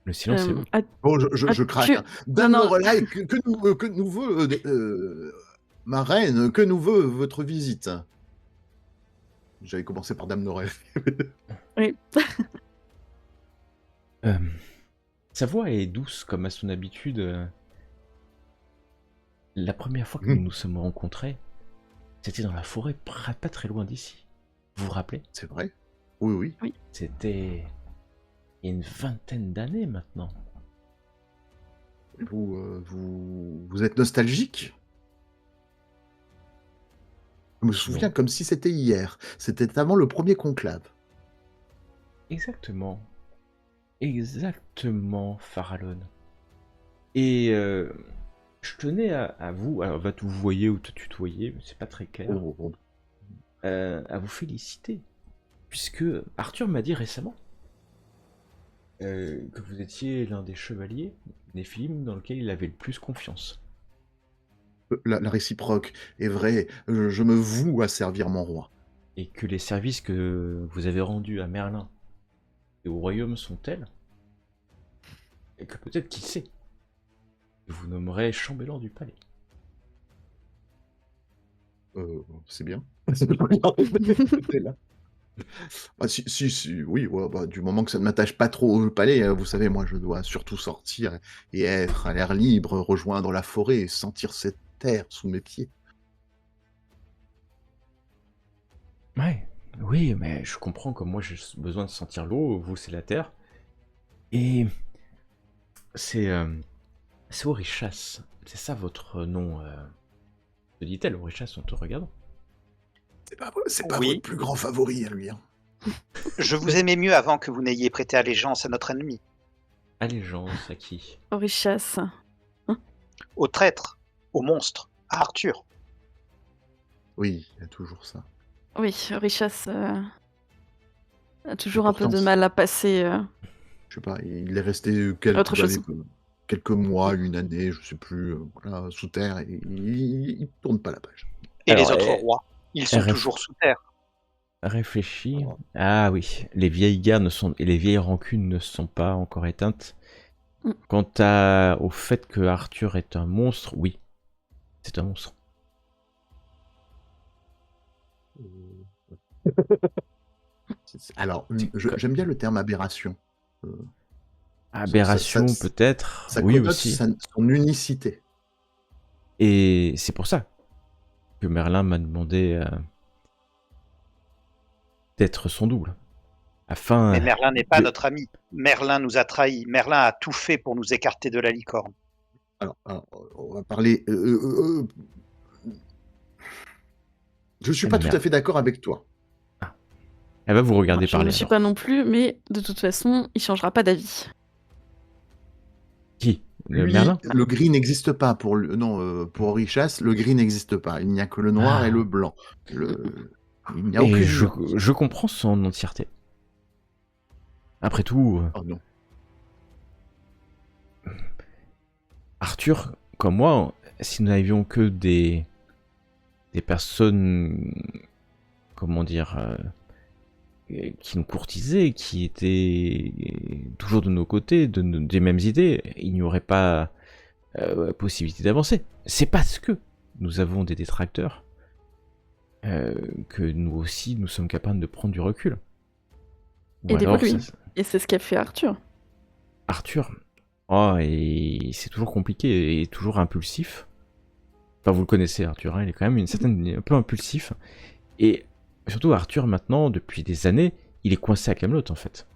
Le silence est long. Bon, je craque. tu- Hein. Dame Non, non. Lorelai, que nous veut ma reine, que nous veut votre visite? J'avais commencé par Dame Lorelai. Oui. Sa voix est douce comme à son habitude. La première fois que nous nous sommes rencontrés, c'était dans la forêt, pas très loin d'ici. Vous vous rappelez? C'est vrai? Oui. C'était il y a une vingtaine d'années maintenant. Vous êtes nostalgique? Je me souviens comme si c'était hier. C'était avant le premier conclave. Exactement. Exactement, Farallon. Et je tenais à vous, alors va te vous voyer ou te tutoyer, c'est pas très clair, à vous féliciter. Puisque Arthur m'a dit récemment que vous étiez l'un des chevaliers Néphilim dans lequel il avait le plus confiance. La réciproque est vraie. Je me voue à servir mon roi. Et que les services que vous avez rendus à Merlin et au royaume sont tels, et que peut-être, qui sait, je vous nommerai chambellan du palais. C'est bien. Là. Bah, si, oui, ouais, bah, du moment que ça ne m'attache pas trop au palais, vous savez, moi je dois surtout sortir et être à l'air libre, rejoindre la forêt et sentir cette terre sous mes pieds. Ouais, oui, mais je comprends que moi j'ai besoin de sentir l'eau, vous c'est la terre. Et c'est Orichas, c'est ça votre nom, te dit-elle, Orichas, en te regardant. C'est pas Oui. votre plus grand favori à lui. Hein. Je vous aimais mieux avant que vous n'ayez prêté allégeance à notre ennemi. Allégeance à qui? Orichas. Au traître, au monstre, à Arthur. Oui, il y a toujours ça. Oui, Orichas a toujours Et un peu de pourtant, mal à passer. Je sais pas, il est resté Autre chose. quelques mois, une année, je sais plus, voilà, sous terre, et il tourne pas la page. Et Alors, les autres rois, ils sont RF. toujours sous terre. Réfléchis. Ah oui, les vieilles guerres et les vieilles rancunes ne sont pas encore éteintes. Mm. Quant au fait que Arthur est un monstre, oui, c'est un monstre. Alors, j'aime bien le terme aberration. Aberration ça- peut-être, Ça oui connote aussi. son unicité. Et c'est pour ça que Merlin m'a demandé d'être son double. Afin. Mais Merlin n'est pas notre ami. Merlin nous a trahis. Merlin a tout fait pour nous écarter de la licorne. Alors, on va parler. Je suis pas tout à fait d'accord avec toi. Elle va vous regarder Je ne parler. le suis alors. pas non plus, mais de toute façon, il changera pas d'avis. Qui? Le Lui, Merlin? le gris n'existe pas pour pour Orichas. Le gris n'existe pas. Il n'y a que le noir Ah. et le blanc. Il n'y a Et aucune je, nuance. je comprends son entièreté. Après tout, Oh non. Arthur, comme moi, si nous n'avions que des personnes, comment dire, qui nous courtisaient, qui étaient toujours de nos côtés, des mêmes idées, il n'y aurait pas possibilité d'avancer. C'est parce que nous avons des détracteurs que nous aussi nous sommes capables de prendre du recul. Et d'évoluer. Ça, Et c'est ce qu'a fait Arthur. Arthur, oh, et c'est toujours compliqué et toujours impulsif. Enfin, vous le connaissez, Arthur, hein, il est quand même un peu impulsif. Et surtout, Arthur, maintenant, depuis des années, il est coincé à Camelot, en fait.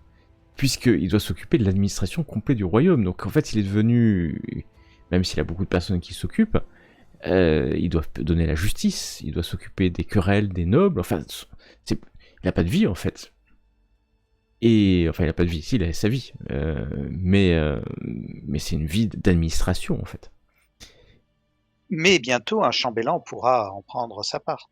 Puisqu'il doit s'occuper de l'administration complète du royaume. Donc, en fait, il est devenu, même s'il a beaucoup de personnes qui s'occupent, il doit donner la justice, il doit s'occuper des querelles des nobles. Enfin, il n'a pas de vie, en fait. Et enfin, il n'a pas de vie, si, il a sa vie. Mais c'est une vie d'administration, en fait. Mais bientôt, un chambellan pourra en prendre sa part.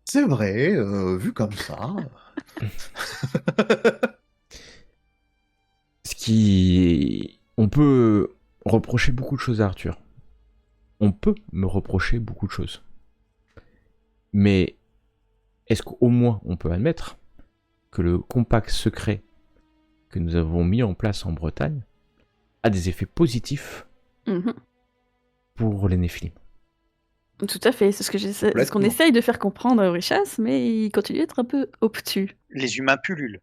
C'est vrai, vu comme ça. On peut reprocher beaucoup de choses à Arthur. On peut me reprocher beaucoup de choses. Mais est-ce qu'au moins on peut admettre que le compact secret que nous avons mis en place en Bretagne a des effets positifs pour les Néphilim? Tout à fait, c'est ce qu'on essaye de faire comprendre à Orichas, mais il continue d'être un peu obtus. Les humains pullulent.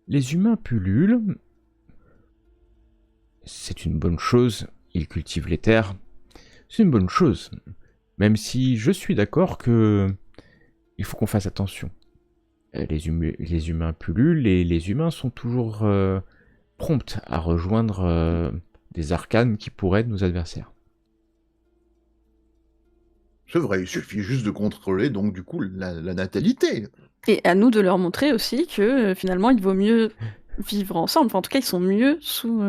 Les humains pullulent. C'est une bonne chose. Ils cultivent les terres. C'est une bonne chose. Même si je suis d'accord que il faut qu'on fasse attention. Les humains pullulent et les humains sont toujours prompts à rejoindre des arcanes qui pourraient être nos adversaires. C'est vrai, il suffit juste de contrôler donc du coup la natalité. Et à nous de leur montrer aussi que finalement il vaut mieux vivre ensemble. Enfin, en tout cas, ils sont mieux sous.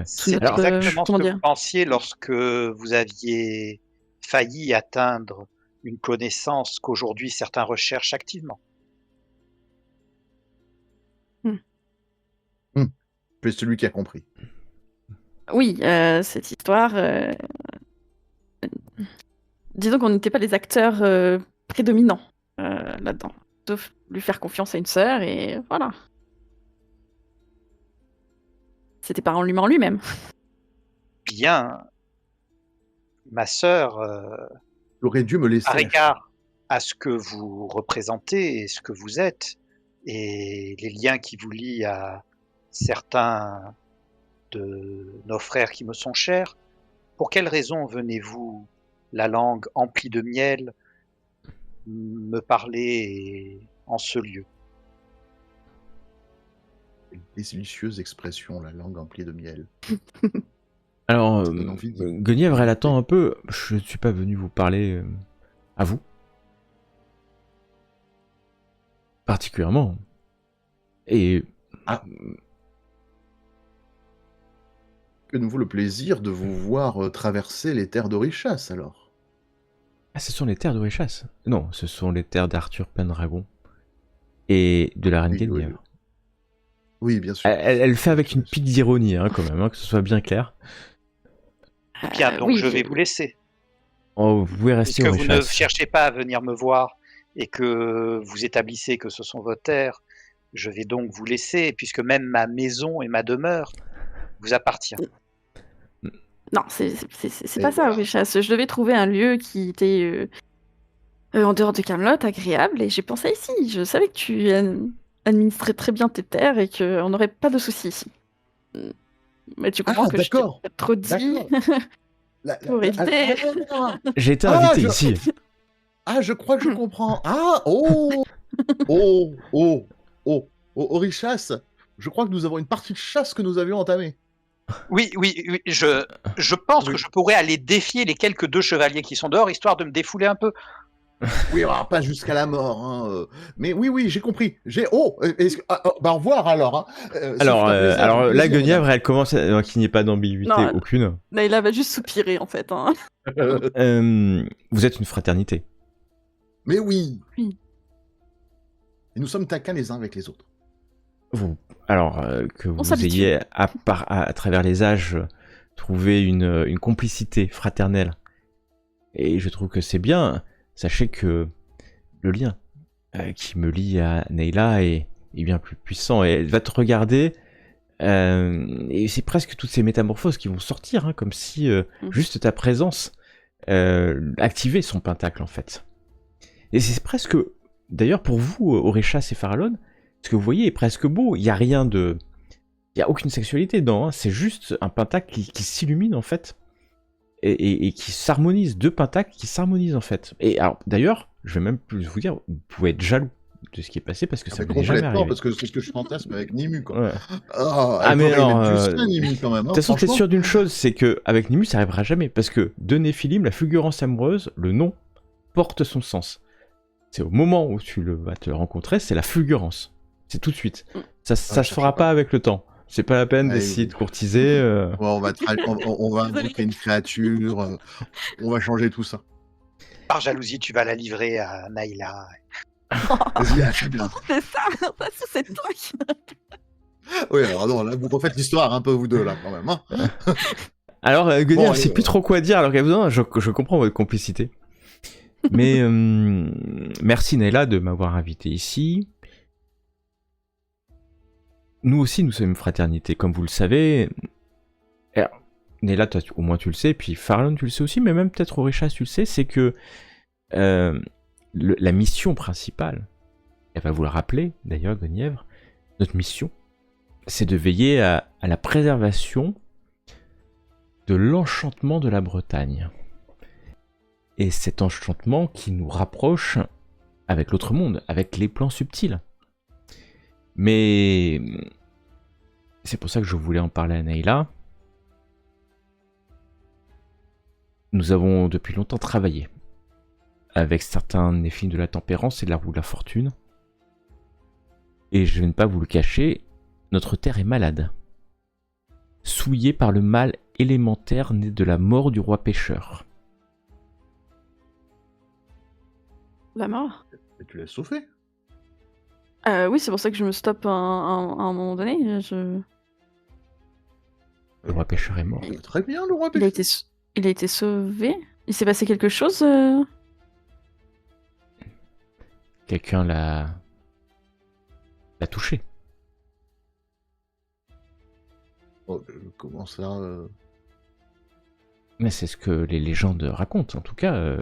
C'est notre, exactement ce que vous pensiez lorsque vous aviez failli atteindre une connaissance qu'aujourd'hui certains recherchent activement. C'est celui qui a compris. Oui, cette histoire. Disons qu'on n'était pas les acteurs prédominants là-dedans. Sauf lui faire confiance à une sœur et voilà. C'était pas en lui-même. Bien, ma sœur, J'aurais dû me laisser. par égard à ce que vous représentez et ce que vous êtes, et les liens qui vous lient à certains de nos frères qui me sont chers, pour quelle raison venez-vous, la langue emplie de miel, me parler en ce lieu? Une délicieuse expression, la langue emplie de miel. Alors, Ça donne envie de- Guenièvre, elle attend un peu. Je ne suis pas venu vous parler à vous. Particulièrement. Et... Que nous le plaisir de vous voir traverser les terres d'Orichas, alors. Ah, ce sont les terres d'Orichas. Non, ce sont les terres d'Arthur Pendragon. Et de la reine Guenièvre. Oui, bien sûr. Elle fait avec une pique d'ironie, hein, quand même, hein, que ce soit bien clair. Bien, donc oui, je vais vous laisser. Oh, vous pouvez rester Puisque vous ne Orichas. cherchez pas à venir me voir et que vous établissez que ce sont vos terres, je vais donc vous laisser, puisque même ma maison et ma demeure vous appartient. Non, c'est pas ça, Orichas. Je devais trouver un lieu qui était en dehors de Camelot, agréable, et j'ai pensé ici. Je savais que tu administrais très bien tes terres et qu'on n'aurait pas de soucis ici. Mais tu comprends que je t'ai d'accord. peut-être trop dit pour éviter. J'ai été invité je- ici. Ah, je crois que je comprends. Ah, Orichas, je crois que nous avons une partie de chasse que nous avions entamée. Oui, je pense que je pourrais aller défier les quelques 2 chevaliers qui sont dehors, histoire de me défouler un peu. Oui, alors, pas jusqu'à la mort, hein. Mais oui, j'ai compris. Au revoir alors. Hein. Alors là, Guenièvre, Guenièvre, elle commence à... qu'il n'y ait pas d'ambiguïté Non, aucune. Naïla va juste soupirer, en fait. Hein. Vous êtes une fraternité. Mais oui. Oui. Et nous sommes taquins les uns avec les autres. Alors que vous s'habitue. ayez, à travers les âges, trouvé une complicité fraternelle. Et je trouve que c'est bien. sachez que le lien qui me lie à Nayla est bien plus puissant. Et elle va te regarder, et c'est presque toutes ces métamorphoses qui vont sortir, hein, comme si juste ta présence activait son pentacle, en fait. Et c'est presque, d'ailleurs pour vous, Oréchas et Farallon, ce que vous voyez est presque beau. Il n'y a rien de... Il n'y a aucune sexualité dedans, hein. C'est juste un pentacle qui s'illumine, en fait, et qui s'harmonise. Deux pentacles qui s'harmonisent, en fait. Et alors, d'ailleurs, je vais même plus vous dire, vous pouvez être jaloux de ce qui est passé, parce que ça ne m'est jamais arrivé. Parce que c'est ce que je fantasme avec Nimue, quoi. Ouais. Mais non, Nimue, quand même. De toute façon, t'es sûr d'une chose, c'est qu'avec Nimue, ça n'arrivera jamais, parce que de Néphilim, la fulgurance amoureuse, le nom porte son sens. C'est au moment où tu vas te rencontrer, c'est la fulgurance. C'est tout de suite. Ça se fera pas avec le temps. C'est pas la peine d'essayer de courtiser. On va invoquer une créature, on va changer tout ça. Par jalousie, tu vas la livrer à Nayla. C'est ça, c'est toi qui... Oui, alors non, là, vous refaites l'histoire un peu, vous deux, là, quand même. Hein. Alors, Guenièvre, je sais plus trop quoi dire, alors je comprends votre complicité. Mais merci Nayla de m'avoir invité ici. Nous aussi, nous sommes une fraternité, comme vous le savez. Alors, Nayla, toi, au moins tu le sais, puis Farallon, tu le sais aussi, mais même peut-être Oréchas, tu le sais, c'est que la mission principale, elle va vous le rappeler, d'ailleurs, Guenièvre, notre mission, c'est de veiller à la préservation de l'enchantement de la Bretagne. Et cet enchantement qui nous rapproche avec l'autre monde, avec les plans subtils. Mais c'est pour ça que je voulais en parler à Nayla. Nous avons depuis longtemps travaillé avec certains Néphilim de la tempérance et de la roue de la fortune. Et je ne vais pas vous le cacher, notre terre est malade. Souillée par le mal élémentaire né de la mort du roi pêcheur. La mort? Et tu l'as sauvé? Oui, c'est pour ça que je me stoppe à un moment donné. Le roi pêcheur est mort. Très bien, le roi pêcheur. Il a été sauvé? Il s'est passé quelque chose? Quelqu'un l'a touché. Oh, comment ça Mais c'est ce que les légendes racontent. En tout cas,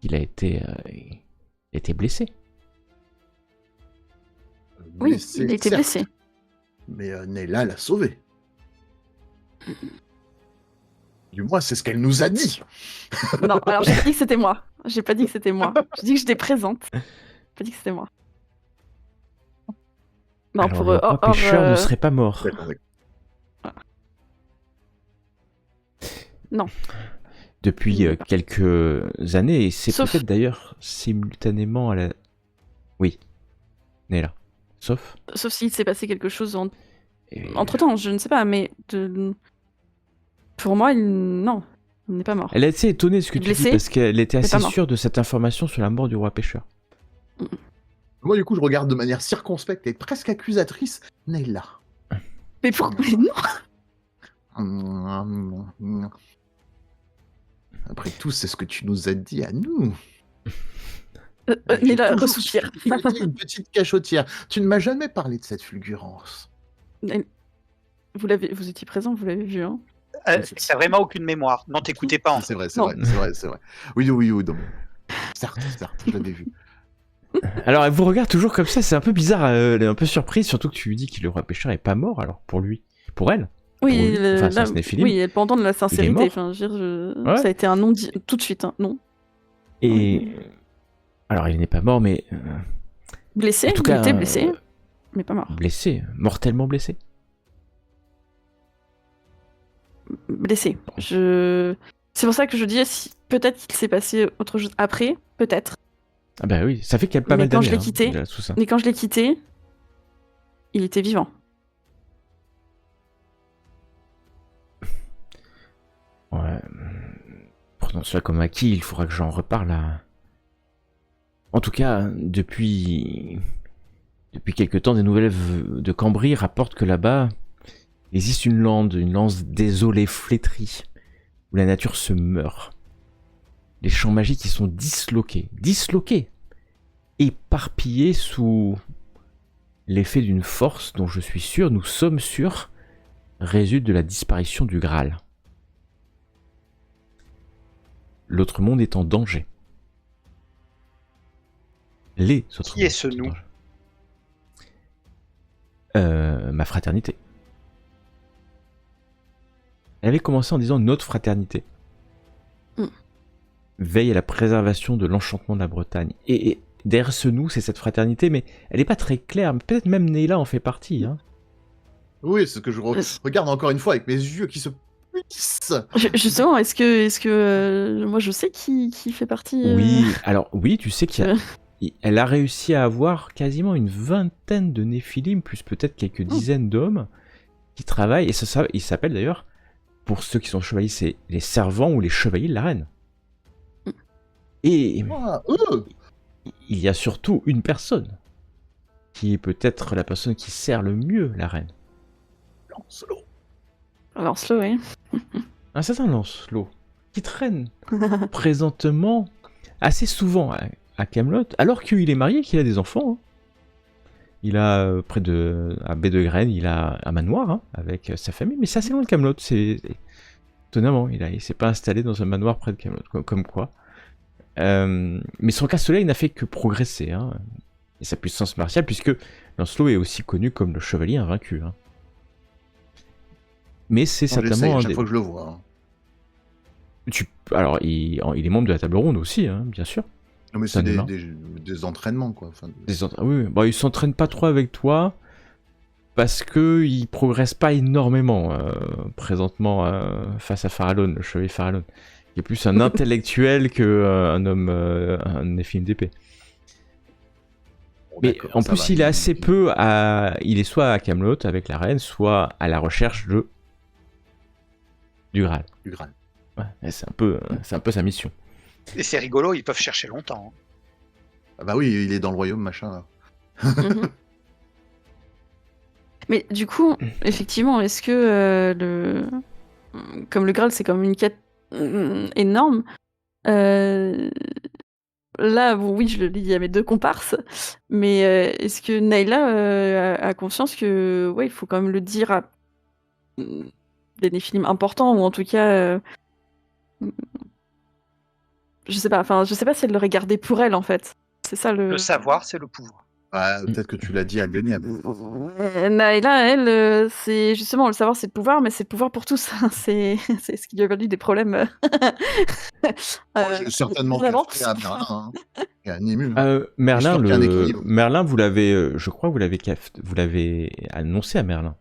il a été blessé. Oui, il a été blessé. Mais Nayla l'a sauvé. Du moins, c'est ce qu'elle nous a dit. Non, alors j'ai pas dit que c'était moi. J'ai pas dit que c'était moi. J'ai dit que j'étais présente. J'ai pas dit que c'était moi. Non, alors, le roi pêcheur ne serait pas mort. Non. Depuis quelques années, et c'est peut-être d'ailleurs simultanément à la... Oui, Nayla. Sauf s'il s'est passé quelque chose entre-temps, je ne sais pas, mais pour moi, non, il n'est pas mort. Elle est assez étonnée de ce que tu dis, parce qu'elle était assez sûre de cette information sur la mort du roi pêcheur. Moi, du coup, je regarde de manière circonspecte et presque accusatrice Nayla. Mais pourquoi non? Après tout, c'est ce que tu nous as dit à nous. Nayla ressoupire. Une petite cachotière. Tu ne m'as jamais parlé de cette fulgurance. Vous étiez présent, vous l'avez vu, hein. T'as vraiment aucune mémoire. Non, t'écoutais pas. En C'est fait. vrai. Oui. Non. Certes, je l'avais vu. Alors, elle vous regarde toujours comme ça, c'est un peu bizarre, elle est un peu surprise, surtout que tu lui dis que le roi pêcheur est pas mort, alors pour elle. Oui, oui, pendant de la sincérité, enfin, ça a été un non dit tout de suite, hein, non. Et alors, il n'est pas mort, mais blessé, en tout cas, il était blessé, mais pas mort. Blessé, mortellement blessé. Blessé. C'est pour ça que je dis peut-être qu'il s'est passé autre chose après, peut-être. Ah bah oui, ça fait qu'il y a pas mal d'années. Mais quand je l'ai quitté, il était vivant. Ouais. Prenons cela comme acquis, il faudra que j'en reparle à... En tout cas, depuis quelque temps, des nouvelles de Cambrai rapportent que là-bas existe une lande désolée, flétrie, où la nature se meurt. les champs magiques qui sont disloqués, éparpillés sous l'effet d'une force dont je suis sûr, nous sommes sûrs, résulte de la disparition du Graal. L'autre monde est en danger. Les autres Qui est ce nous? Ma fraternité. Elle avait commencé en disant notre fraternité. Veille à la préservation de l'enchantement de la Bretagne. Et derrière ce nous, c'est cette fraternité, mais elle n'est pas très claire. Peut-être même Neyla en fait partie. Hein. Oui, c'est ce que je regarde encore une fois avec mes yeux qui se plissent. Justement, est-ce que moi je sais qui fait partie Oui, alors oui, tu sais qu'elle a réussi à avoir quasiment une vingtaine de Néphilim, plus peut-être quelques dizaines d'hommes qui travaillent. Et ça, ils s'appellent d'ailleurs, pour ceux qui sont chevaliers, c'est les servants ou les chevaliers de la reine. Et il y a surtout une personne qui est peut-être la personne qui sert le mieux la reine. Lancelot. Lancelot, oui. Un certain Lancelot qui traîne présentement assez souvent à Camelot, alors qu'il est marié, qu'il a des enfants. Hein. Il a à Baie de Graine, il a un manoir hein, avec sa famille, mais c'est assez loin de Camelot. Étonnamment, il s'est pas installé dans un manoir près de Camelot, comme quoi. Mais son casse-soleil n'a fait que progresser, hein, et sa puissance martiale, puisque Lancelot est aussi connu comme le chevalier invaincu. Hein. Mais c'est certainement à chaque fois que je le vois. Hein. Alors, il est membre de la table ronde aussi, hein, bien sûr. Non, mais c'est des entraînements, quoi. Enfin, Oui, bah, il s'entraîne pas trop avec toi parce que il progresse pas énormément présentement face à Farallon, le chevalier Farallon. Il est plus un intellectuel qu'un homme, un Néphilim d'épée. Mais en plus, il est assez peu il est soit à Camelot avec la reine, soit à la recherche du Graal. Du Graal. Ouais, c'est un peu sa mission. Et c'est rigolo, ils peuvent chercher longtemps. Ah bah oui, il est dans le royaume, machin. Là. Mais du coup, effectivement, est-ce que comme le Graal, c'est comme une quête énorme. Là, bon, oui, je le dis à mes deux comparses, mais est-ce que Nayla a conscience que, ouais, il faut quand même le dire à des Néphilim importants, ou en tout cas, je sais pas si elle l'aurait gardé pour elle, en fait. C'est ça Le savoir, c'est le pouvoir. Ouais, peut-être que tu l'as dit à Guenièvre. Nayla, elle, c'est justement le savoir, c'est le pouvoir, mais c'est le pouvoir pour tous. c'est ce qui lui a valu des problèmes. J'ai certainement fait à Merlin hein. Et à Nému. Merlin, vous l'avez, je crois, vous l'avez annoncé à Merlin.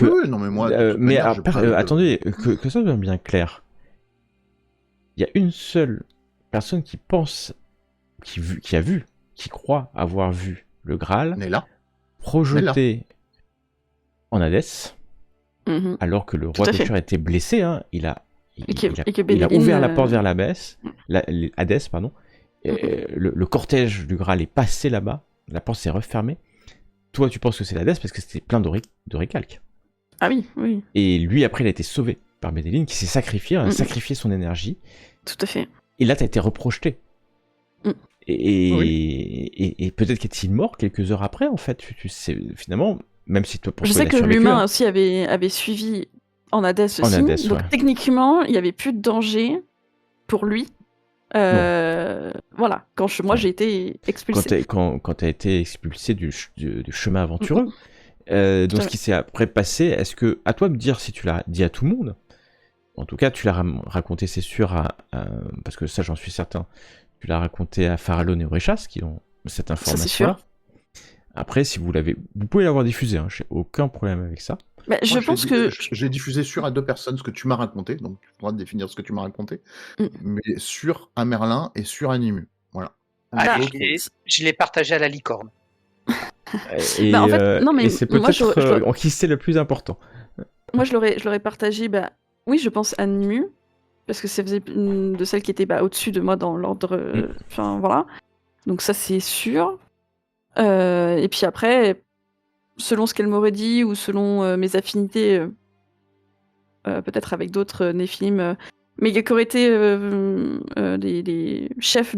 Oui, non mais moi. Mais attendez, que ça soit bien clair. Il y a une seule personne qui pense, qui croit avoir vu le Graal projeté en Hadès, alors que le roi Pétur était blessé. Hein, il a ouvert la porte vers Hadès, pardon. Le cortège du Graal est passé là-bas. La porte s'est refermée. Toi, tu penses que c'est l'Hadès parce que c'était plein de récalques. Ah oui, oui. Et lui, après, il a été sauvé par Bénéline qui s'est sacrifié, a sacrifié son énergie. Tout à fait. Et là, tu as été reprojeté. Et peut-être qu'est-il mort quelques heures après, en fait. Tu sais, finalement, même si toi, je sais que l'humain aussi avait suivi en Hadès aussi. Donc techniquement, il n'y avait plus de danger pour lui. Voilà, moi j'ai été expulsé. Quand tu as été expulsé du chemin aventureux, donc ce qui s'est après passé, est-ce que, à toi de me dire si tu l'as dit à tout le monde, en tout cas tu l'as raconté, c'est sûr, parce que ça j'en suis certain, tu l'as raconté à Farallon et Oréchas qui ont cette information-là. Après, si vous pouvez l'avoir diffusé, hein, j'ai aucun problème avec ça. Bah, je pense que j'ai diffusé sur à 2 personnes ce que tu m'as raconté, donc tu pourras définir ce que tu m'as raconté, mais sur à Merlin et sur à Nému. Voilà. Je l'ai partagé à la licorne. Et, en fait, non, mais et c'est peut-être qui c'est le plus important. Moi, je l'aurais partagé, oui, je pense à Nému, parce que ça faisait une de celles qui étaient au-dessus de moi dans l'ordre. Enfin, voilà. Donc ça, c'est sûr. Et puis après, selon ce qu'elle m'aurait dit ou selon mes affinités, peut-être avec d'autres Néphilim Mais qui auraient été des chefs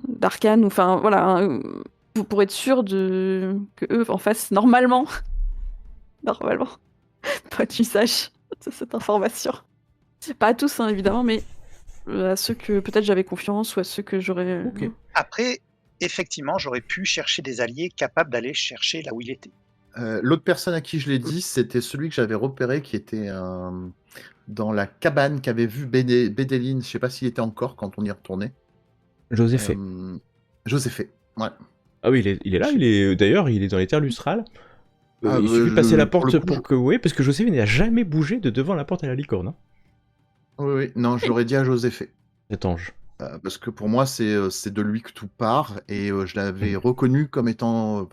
d'Arcane, enfin voilà, hein, pour être sûr que eux en fassent normalement, normalement, pas que tu saches cette information. Pas à tous, hein, évidemment, mais à ceux que peut-être j'avais confiance ou à ceux que j'aurais. Ok. Après, effectivement, j'aurais pu chercher des alliés capables d'aller chercher là où il était. L'autre personne à qui je l'ai dit, c'était celui que j'avais repéré qui était dans la cabane qu'avait vu Bédéline. Je sais pas s'il était encore quand on y retournait. Joséphé. Joséphé, ouais. Ah oui, il est là, d'ailleurs, il est dans les terres lustrales. Ah, il suffit de passer la pour porte le coup, pour que... Oui, parce que Joséphé n'a jamais bougé de devant la porte à la licorne. Hein. Oui, non, je l'aurais dit à Joséphé. Cet ange. Parce que pour moi, c'est de lui que tout part, et je l'avais reconnu comme étant...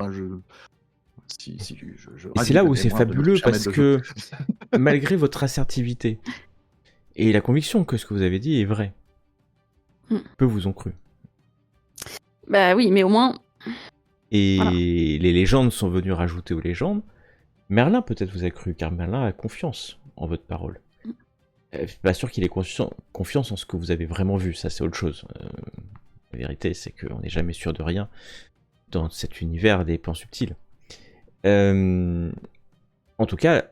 Et c'est là où c'est fabuleux, parce que malgré votre assertivité et la conviction que ce que vous avez dit est vrai, peu vous ont cru. Bah oui, mais au moins... Et Voilà. les légendes sont venues rajouter aux légendes. Merlin peut-être vous a cru, car Merlin a confiance en votre parole. Je suis pas sûr qu'il ait confiance en ce que vous avez vraiment vu, ça c'est autre chose. La vérité c'est qu'on n'est jamais sûr de rien dans cet univers des plans subtils. En tout cas,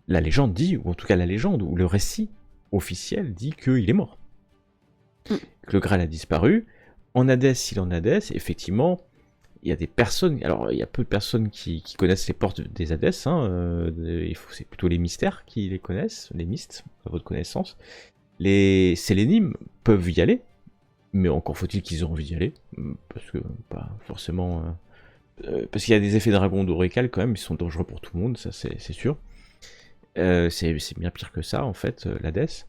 la légende dit, ou en tout cas la légende, ou le récit officiel dit qu'il est mort. Que le Graal a disparu. En Hadès, s'il en Hadès, effectivement, il y a des personnes, alors il y a peu de personnes qui connaissent les portes des Hadès, hein, c'est plutôt les mystères qui les connaissent, les mystes, à votre connaissance. Les Sélénimes peuvent y aller, mais encore faut-il qu'ils aient envie d'y aller, parce que pas forcément... parce qu'il y a des effets dragons d'Orécal quand même, ils sont dangereux pour tout le monde, ça c'est sûr. C'est bien pire que ça en fait, l'Hadès.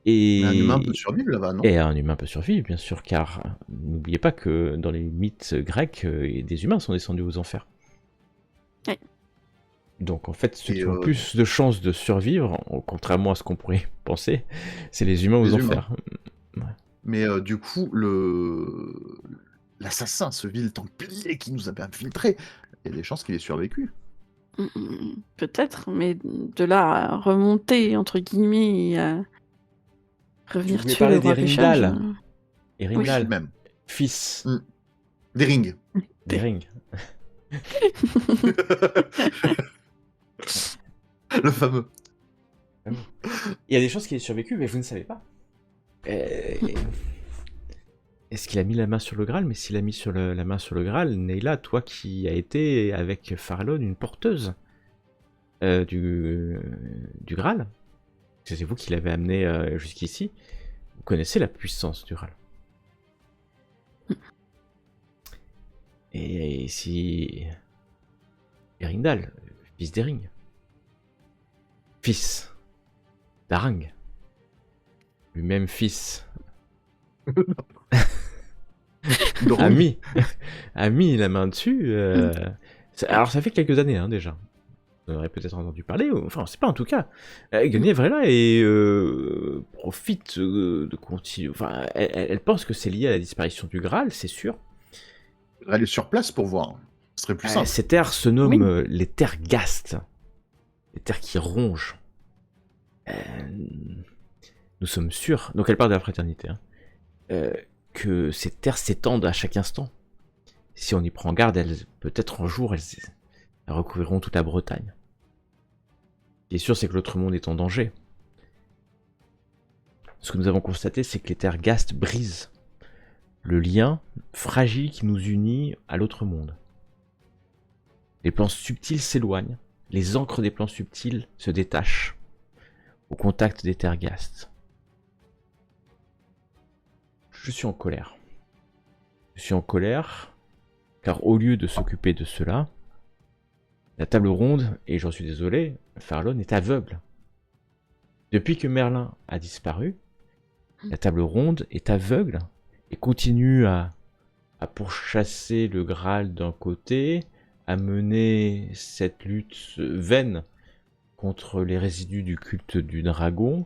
Et... Mais un humain peut survivre là-bas, non? Et un humain peut survivre, bien sûr, car n'oubliez pas que dans les mythes grecs, des humains sont descendus aux enfers. Oui. Donc en fait, ceux qui ont plus de chances de survivre, contrairement à ce qu'on pourrait penser, c'est les humains aux enfers. Ouais. Mais du coup, l'assassin, ce vil templier qui nous avait infiltrés, il y a des chances qu'il ait survécu. Peut-être, mais de là à remonter, entre guillemets, et à revenir tuer le roi Péchage. Erindal, Oui, même. Fils. Des rings. Des rings. Le fameux. Il y a des chances qu'il ait survécu, mais vous ne savez pas. Est-ce qu'il a mis la main sur le Graal? Mais s'il a mis la main sur le Graal, Neyla, toi qui as été avec Farlon une porteuse du Graal, c'est vous qui l'avez amené jusqu'ici, vous connaissez la puissance du Graal. Et si... Erindal, fils d'Ering, fils d'Arang, lui-même fils... a mis la main dessus. Alors ça fait quelques années hein, déjà. Vous en aurez peut-être entendu parler, enfin on sait pas en tout cas. Guenièvre est là et profite de continuer. Enfin, elle pense que c'est lié à la disparition du Graal, c'est sûr. Elle est sur place pour voir. Ce serait plus simple. Ces terres se nomment les terres Gastes. Les terres qui rongent. Nous sommes sûrs, donc elle parle de la fraternité, hein, que ces terres s'étendent à chaque instant. Si on y prend garde, peut-être un jour, elles recouvriront toute la Bretagne. Ce qui est sûr, c'est que l'autre monde est en danger. Ce que nous avons constaté, c'est que les terres Gastes brisent le lien fragile qui nous unit à l'autre monde. Les plans subtils s'éloignent, les ancres des plans subtils se détachent au contact des terres Gastes. Je suis en colère. Je suis en colère, car au lieu de s'occuper de cela, la table ronde, et j'en suis désolé, Farlon est aveugle. Depuis que Merlin a disparu, la table ronde est aveugle et continue à pourchasser le Graal d'un côté, à mener cette lutte vaine contre les résidus du culte du dragon.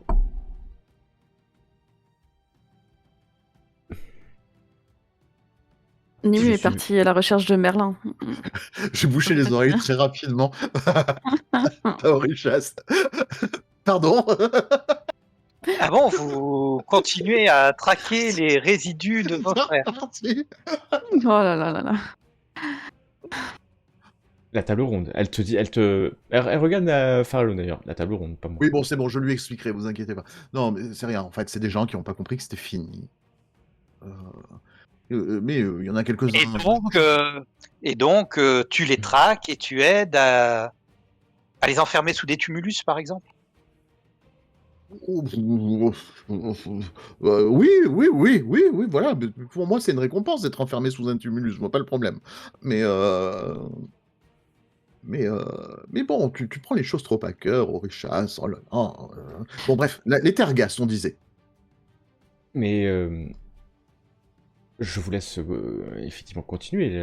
Nimu Je est suis... parti à la recherche de Merlin. J'ai bouché les oreilles très rapidement. Taorichas. Pardon. Ah bon, vous continuez à traquer les résidus de vos frères. Parti. Oh là là là là. La table ronde, elle te dit, elle regarde Farallon d'ailleurs, la table ronde, pas moi. Oui, bon, c'est bon, je lui expliquerai, vous inquiétez pas. Non, mais c'est rien, en fait, c'est des gens qui n'ont pas compris que c'était fini. Mais il y en a quelques-uns. Et donc, tu les traques et tu aides à les enfermer sous des tumulus, par exemple. Oui, voilà. Mais pour moi, c'est une récompense d'être enfermé sous un tumulus, je vois pas le problème. Mais bon, tu prends les choses trop à cœur, Orichas, oh là là. Bon, bref, les Terghast, on disait. Mais je vous laisse effectivement continuer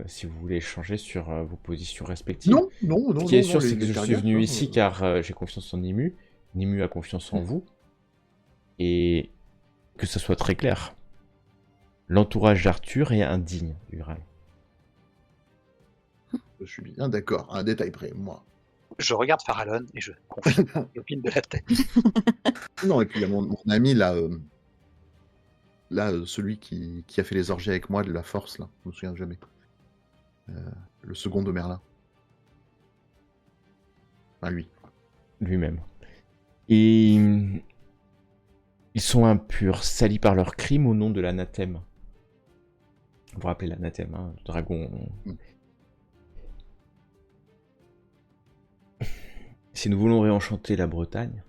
si vous voulez échanger sur vos positions respectives. Non. Ce qui est sûr, c'est que les je suis Terghast, venu hein, ici car j'ai confiance en Nimu. Nimu a confiance en vous. Et que ce soit très clair, l'entourage d'Arthur est indigne du Graal. Je suis bien d'accord, à un détail près, moi. Je regarde Farallon et je confirme l'opine de la tête. Non, et puis il y a mon ami là, celui qui a fait les orgies avec moi de la force, là, je me souviens jamais. Le second de Merlin. Enfin, lui. Lui-même. Et ils sont impurs, salis par leurs crimes au nom de l'anathème. Vous vous rappelez l'anathème, hein, le dragon. Si nous voulons réenchanter la Bretagne,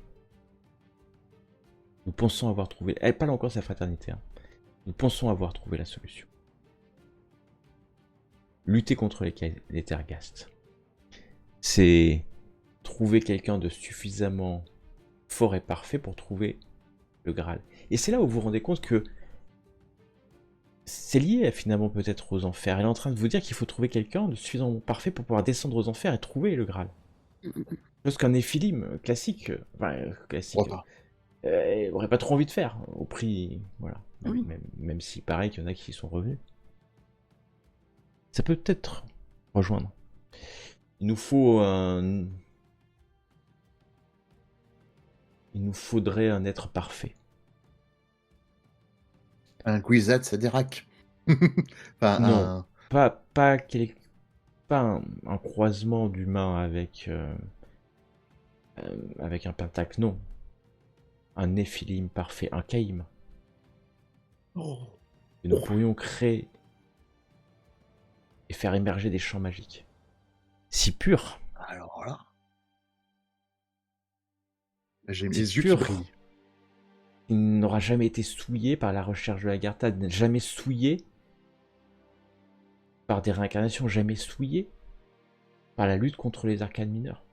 nous pensons avoir trouvé... Elle parle encore de sa fraternité. Hein. Nous pensons avoir trouvé la solution. Lutter contre les Terghast. C'est trouver quelqu'un de suffisamment fort et parfait pour trouver le Graal. Et c'est là où vous vous rendez compte que c'est lié finalement peut-être aux enfers. Elle est en train de vous dire qu'il faut trouver quelqu'un de suffisamment parfait pour pouvoir descendre aux enfers et trouver le Graal. Parce qu'un Néphilim classique, aurait pas trop envie de faire, au prix, voilà. Oui. Même si pareil qu'il y en a qui y sont revenus. Ça peut peut-être rejoindre. Il nous faudrait un être parfait. Un Kwisatz Haderach. Enfin, non, pas un croisement d'humain avec un pentacle, non. Un Néphilim parfait, un Caïm. Et nous pourrions créer et faire émerger des champs magiques. Si purs. Alors là... J'ai mes yeux qui brillent. Il n'aura jamais été souillé par la recherche de l'Agartha, jamais souillé par des réincarnations, jamais souillé par la lutte contre les arcanes mineurs.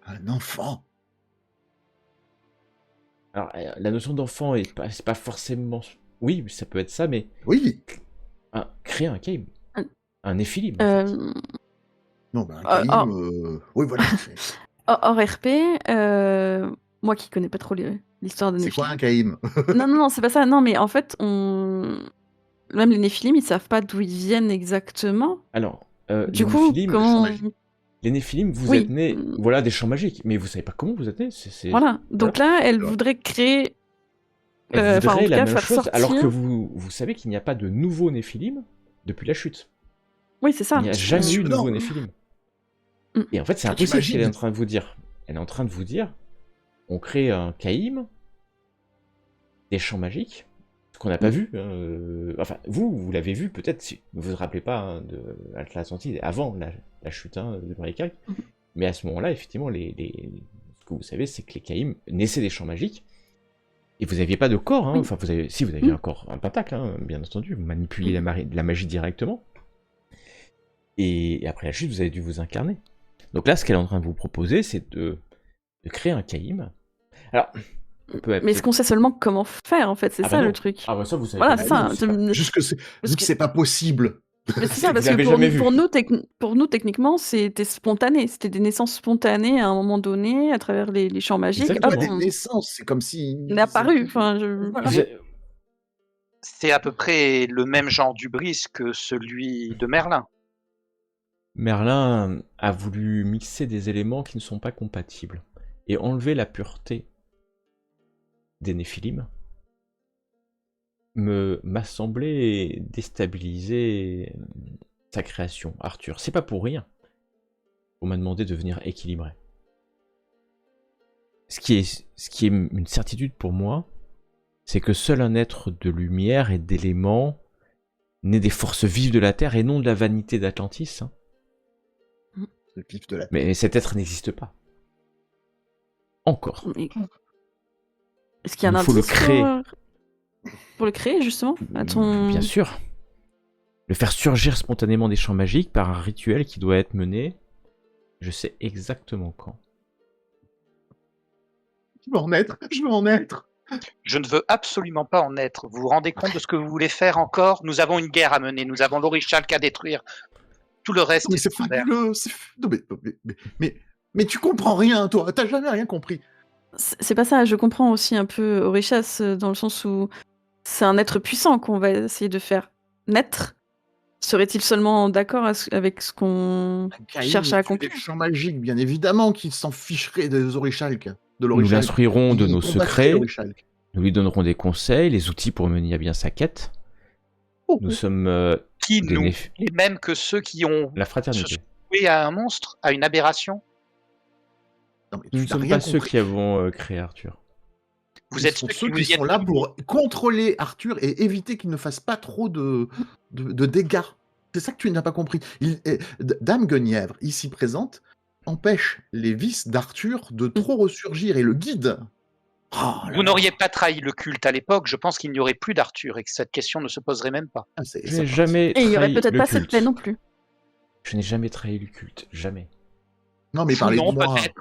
Un enfant. Alors, la notion d'enfant, c'est pas forcément... Oui, ça peut être ça, mais... Oui. Créer un Caïm. Un Néphilim. Non, un Caïm... Oui, voilà. Hors RP, moi qui connais pas trop l'histoire de Néphilim. C'est quoi un Caïm? Non, c'est pas ça. Non, mais en fait, même les Néphilim, ils savent pas d'où ils viennent exactement. Alors, du coup, comment... Les Néphilim, vous êtes nés, voilà, des champs magiques, mais vous savez pas comment vous êtes nés. Voilà, donc là, elle voudrait créer... Elle voudrait en tout la cas, même faire chose, sortir... alors que vous savez qu'il n'y a pas de nouveau Néphilim depuis la chute. Oui, c'est ça. Il n'y a jamais eu de nouveau Néphilim. Et en fait, c'est impossible ce qu'elle est en train de vous dire. Elle est en train de vous dire, on crée un Caïm, des champs magiques, ce qu'on n'a pas vu. Enfin, vous l'avez vu peut-être, si vous vous rappelez pas de l'Atlantide, avant la chute de Marikak. Mais à ce moment-là, effectivement, ce que vous savez, c'est que les Caïm naissaient des champs magiques. Et vous n'aviez pas de corps, hein. Enfin, vous aviez un corps, un pentacle, hein, bien entendu, vous manipuliez la magie directement. Et après la chute, vous avez dû vous incarner. Donc là, ce qu'elle est en train de vous proposer, c'est de créer un Caïm. Alors, mais est-ce qu'on sait seulement comment faire, en fait? C'est ça, non. le truc. Ah bah ça, vous savez. Voilà, c'est ça. Juste que c'est pas possible. Mais c'est ça, parce que pour nous, techniquement, c'était spontané. C'était des naissances spontanées à un moment donné, à travers les champs magiques. C'est pas des naissances, c'est comme si... On est apparu. Enfin, C'est à peu près le même genre d'hubris que celui de Merlin. Merlin a voulu mixer des éléments qui ne sont pas compatibles et enlever la pureté des Néphilim m'a semblé déstabiliser sa création, Arthur. C'est pas pour rien qu'on m'a demandé de venir équilibrer. Ce qui est une certitude pour moi, c'est que seul un être de lumière et d'éléments, né des forces vives de la Terre et non de la vanité d'Atlantis, hein. Le pif de la... Mais cet être n'existe pas. Encore. Mais- Est-ce qu'il y a un Il faut le indice créer. pour le créer, justement à ton... Bien sûr. Le faire surgir spontanément des champs magiques par un rituel qui doit être mené, je sais exactement quand. Je veux en être, je veux en être. Je ne veux absolument pas en être. Vous vous rendez compte de ce que vous voulez faire encore? Nous avons une guerre à mener, nous avons l'Orichalque à détruire. Tout le reste Mais est c'est secondaire. fabuleux. Non, mais tu comprends rien, toi. T'as jamais rien compris. C'est pas ça, je comprends aussi un peu Orishas dans le sens où c'est un être puissant qu'on va essayer de faire naître. Serait-il seulement d'accord avec ce qu'on cherche à accomplir? Des champs magiques, bien évidemment, qu'il s'en ficherait des Orichalques. De Nous l'Orichalque. l'instruirons de Il nos combattrait secrets, l'Orichalque. nous lui donnerons des conseils, les outils pour mener à bien sa quête. Oh, Nous oh. sommes Qui, des nous? Les mêmes que ceux qui ont la se fraternité. joué à un monstre, à une aberration? Non, mais Nous ne tu n'as sommes rien pas ceux compris. qui avons créé Arthur. Vous Ils êtes sont ceux ceux qui qui vous y sont êtes là pris. pour contrôler Arthur et éviter qu'il ne fasse pas trop de dégâts. C'est ça que tu n'as pas compris. Dame Guenièvre, ici présente, empêche les vices d'Arthur de trop ressurgir et le guide. Oh là Vous là. n'auriez pas trahi le culte à l'époque, je pense qu'il n'y aurait plus d'Arthur et que cette question ne se poserait même pas. Ah, c'est- Je ça n'ai part. jamais Et il y aurait trahi peut-être le pas cette culte. paix non plus. Je n'ai jamais trahi le culte, jamais. Non, mais parlez de Non, moi. peut-être.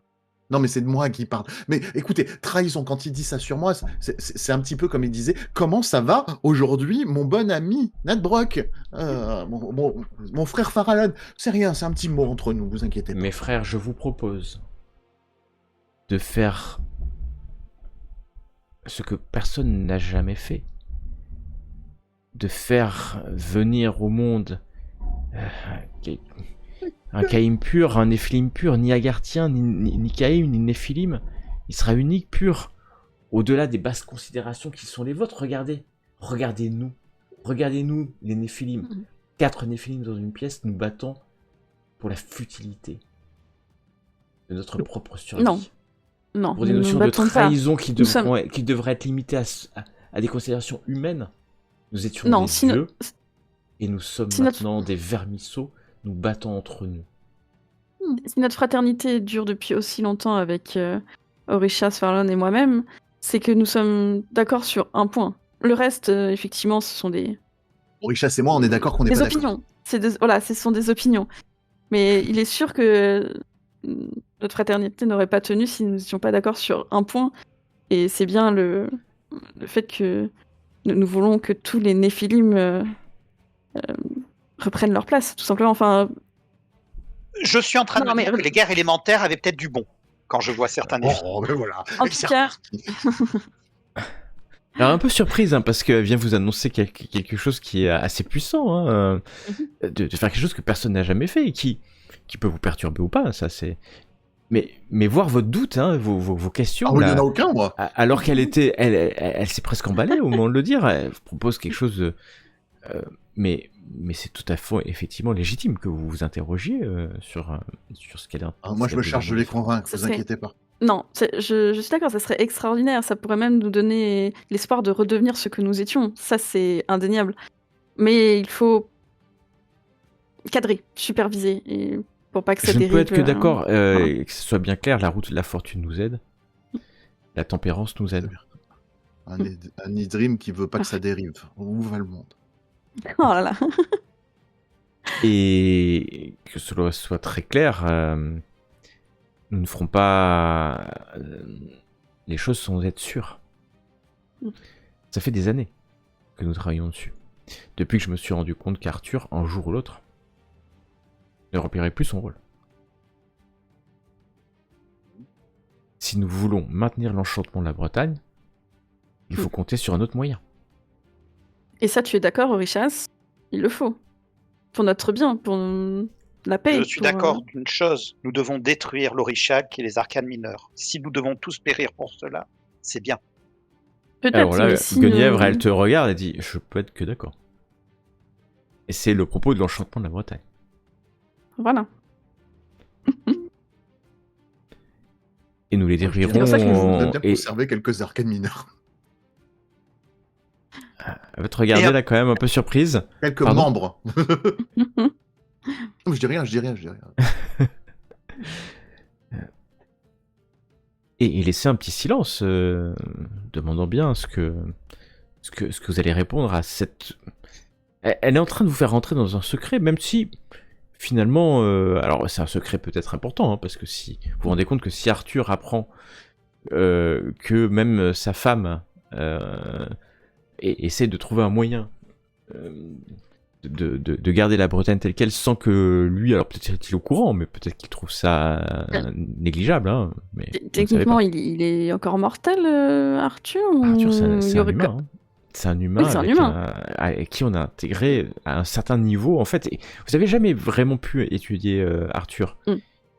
Non, mais c'est de moi qui parle. Mais écoutez, trahison, quand il dit ça sur moi, c'est un petit peu comme il disait, comment ça va aujourd'hui, mon bon ami Nat Brock, mon frère Farallon. C'est rien, c'est un petit mot entre nous, vous inquiétez pas. Mes frères, je vous propose de faire ce que personne n'a jamais fait. De faire venir au monde un Caïm pur, un Néphilim pur, ni Agarthien, ni Caïm, ni Néphilim. Il sera unique, pur, au-delà des basses considérations qui sont les vôtres. Regardez, regardez-nous, regardez-nous les Néphilim. 4 Néphilim dans une pièce, nous battons pour la futilité de notre propre survie. Non. Non, Pour des nous ne notions de battons pas. trahison qui Nous sommes- devraient être limitées à des considérations humaines. Nous étions Non, des si no- dieux, et nous sommes si notre- maintenant des vermisseaux, nous battons entre nous. Si notre fraternité dure depuis aussi longtemps avec Orishas, Farlon et moi-même, c'est que nous sommes d'accord sur un point. Le reste, effectivement, ce sont des Richas et moi, on est d'accord qu'on n'est pas d'accord. opinions. Voilà, ce sont des opinions. Mais il est sûr que notre fraternité n'aurait pas tenu si nous n'étions pas d'accord sur un point. Et c'est bien le fait que nous voulons que tous les Néphilim reprennent leur place, tout simplement. Enfin, Je suis en train de Non, me dire mais- que les guerres élémentaires avaient peut-être du bon quand je vois certains défis. Oh, ben voilà. En Et tout c'est cas- reparti. Alors un peu surprise, hein, parce qu'elle vient vous annoncer quelque chose qui est assez puissant, hein, de faire quelque chose que personne n'a jamais fait, et qui peut vous perturber ou pas, ça c'est... Mais voir votre doute, hein, vos questions, Ah oui, il là, n'y en a aucun, moi. alors qu'elle était, elle s'est presque emballée au moment de le dire. Elle vous propose quelque chose de, mais c'est tout à fait effectivement légitime que vous vous interrogiez sur ce qu'elle a. Ah, moi, je me charge de les convaincre, Ça vous serait- inquiétez pas. Non, je suis d'accord, ça serait extraordinaire. Ça pourrait même nous donner l'espoir de redevenir ce que nous étions. Ça, c'est indéniable. Mais il faut cadrer, superviser, et pour pas que ça Je ne dérive. peux être que d'accord, voilà. et que ce soit bien clair, la route de la fortune nous aide, la tempérance nous aide. Un Idrim qui veut pas que ça dérive. Où va le monde? Oh là là. Et que cela soit très clair, nous ne ferons pas les choses sans être sûrs. Ça fait des années que nous travaillons dessus. Depuis que je me suis rendu compte qu'Arthur, un jour ou l'autre, ne remplirait plus son rôle. Si nous voulons maintenir l'enchantement de la Bretagne, il faut compter sur un autre moyen. Et ça, tu es d'accord, Orichas? Il le faut. Pour notre bien, pour la paix. Je suis pour, d'accord d'une chose, nous devons détruire l'Orishak et les arcanes mineurs. Si nous devons tous périr pour cela, c'est bien. Peut-être, Alors là, mais si... Guenièvre, elle te regarde et dit, je peux être que d'accord. Et c'est le propos de l'enchantement de la Bretagne. Voilà. Et nous les Je dirais détruirons. pour ça que Je voudrais bien Et conserver quelques arcanes mineurs. elle va te regarder Et- là quand même un peu surprise. Quelques Pardon membres. Je dis rien. Et laisser un petit silence, demandant bien ce que vous allez répondre à cette... Elle est en train de vous faire rentrer dans un secret, même si, finalement... alors, c'est un secret peut-être important, hein, parce que si vous vous rendez compte que si Arthur apprend que même sa femme essaie de trouver un moyen de garder la Bretagne telle qu'elle sans que lui, alors peut-être est-il au courant, mais peut-être qu'il trouve ça négligeable. Hein, mais vous ne savez Techniquement, pas. il est encore mortel, Arthur, Arthur, c'est ou il y un aurait humain. Hein. C'est un humain, Oui, c'est un avec, humain. avec qui on a intégré à un certain niveau. En fait, et vous avez jamais vraiment pu étudier Arthur. Mm.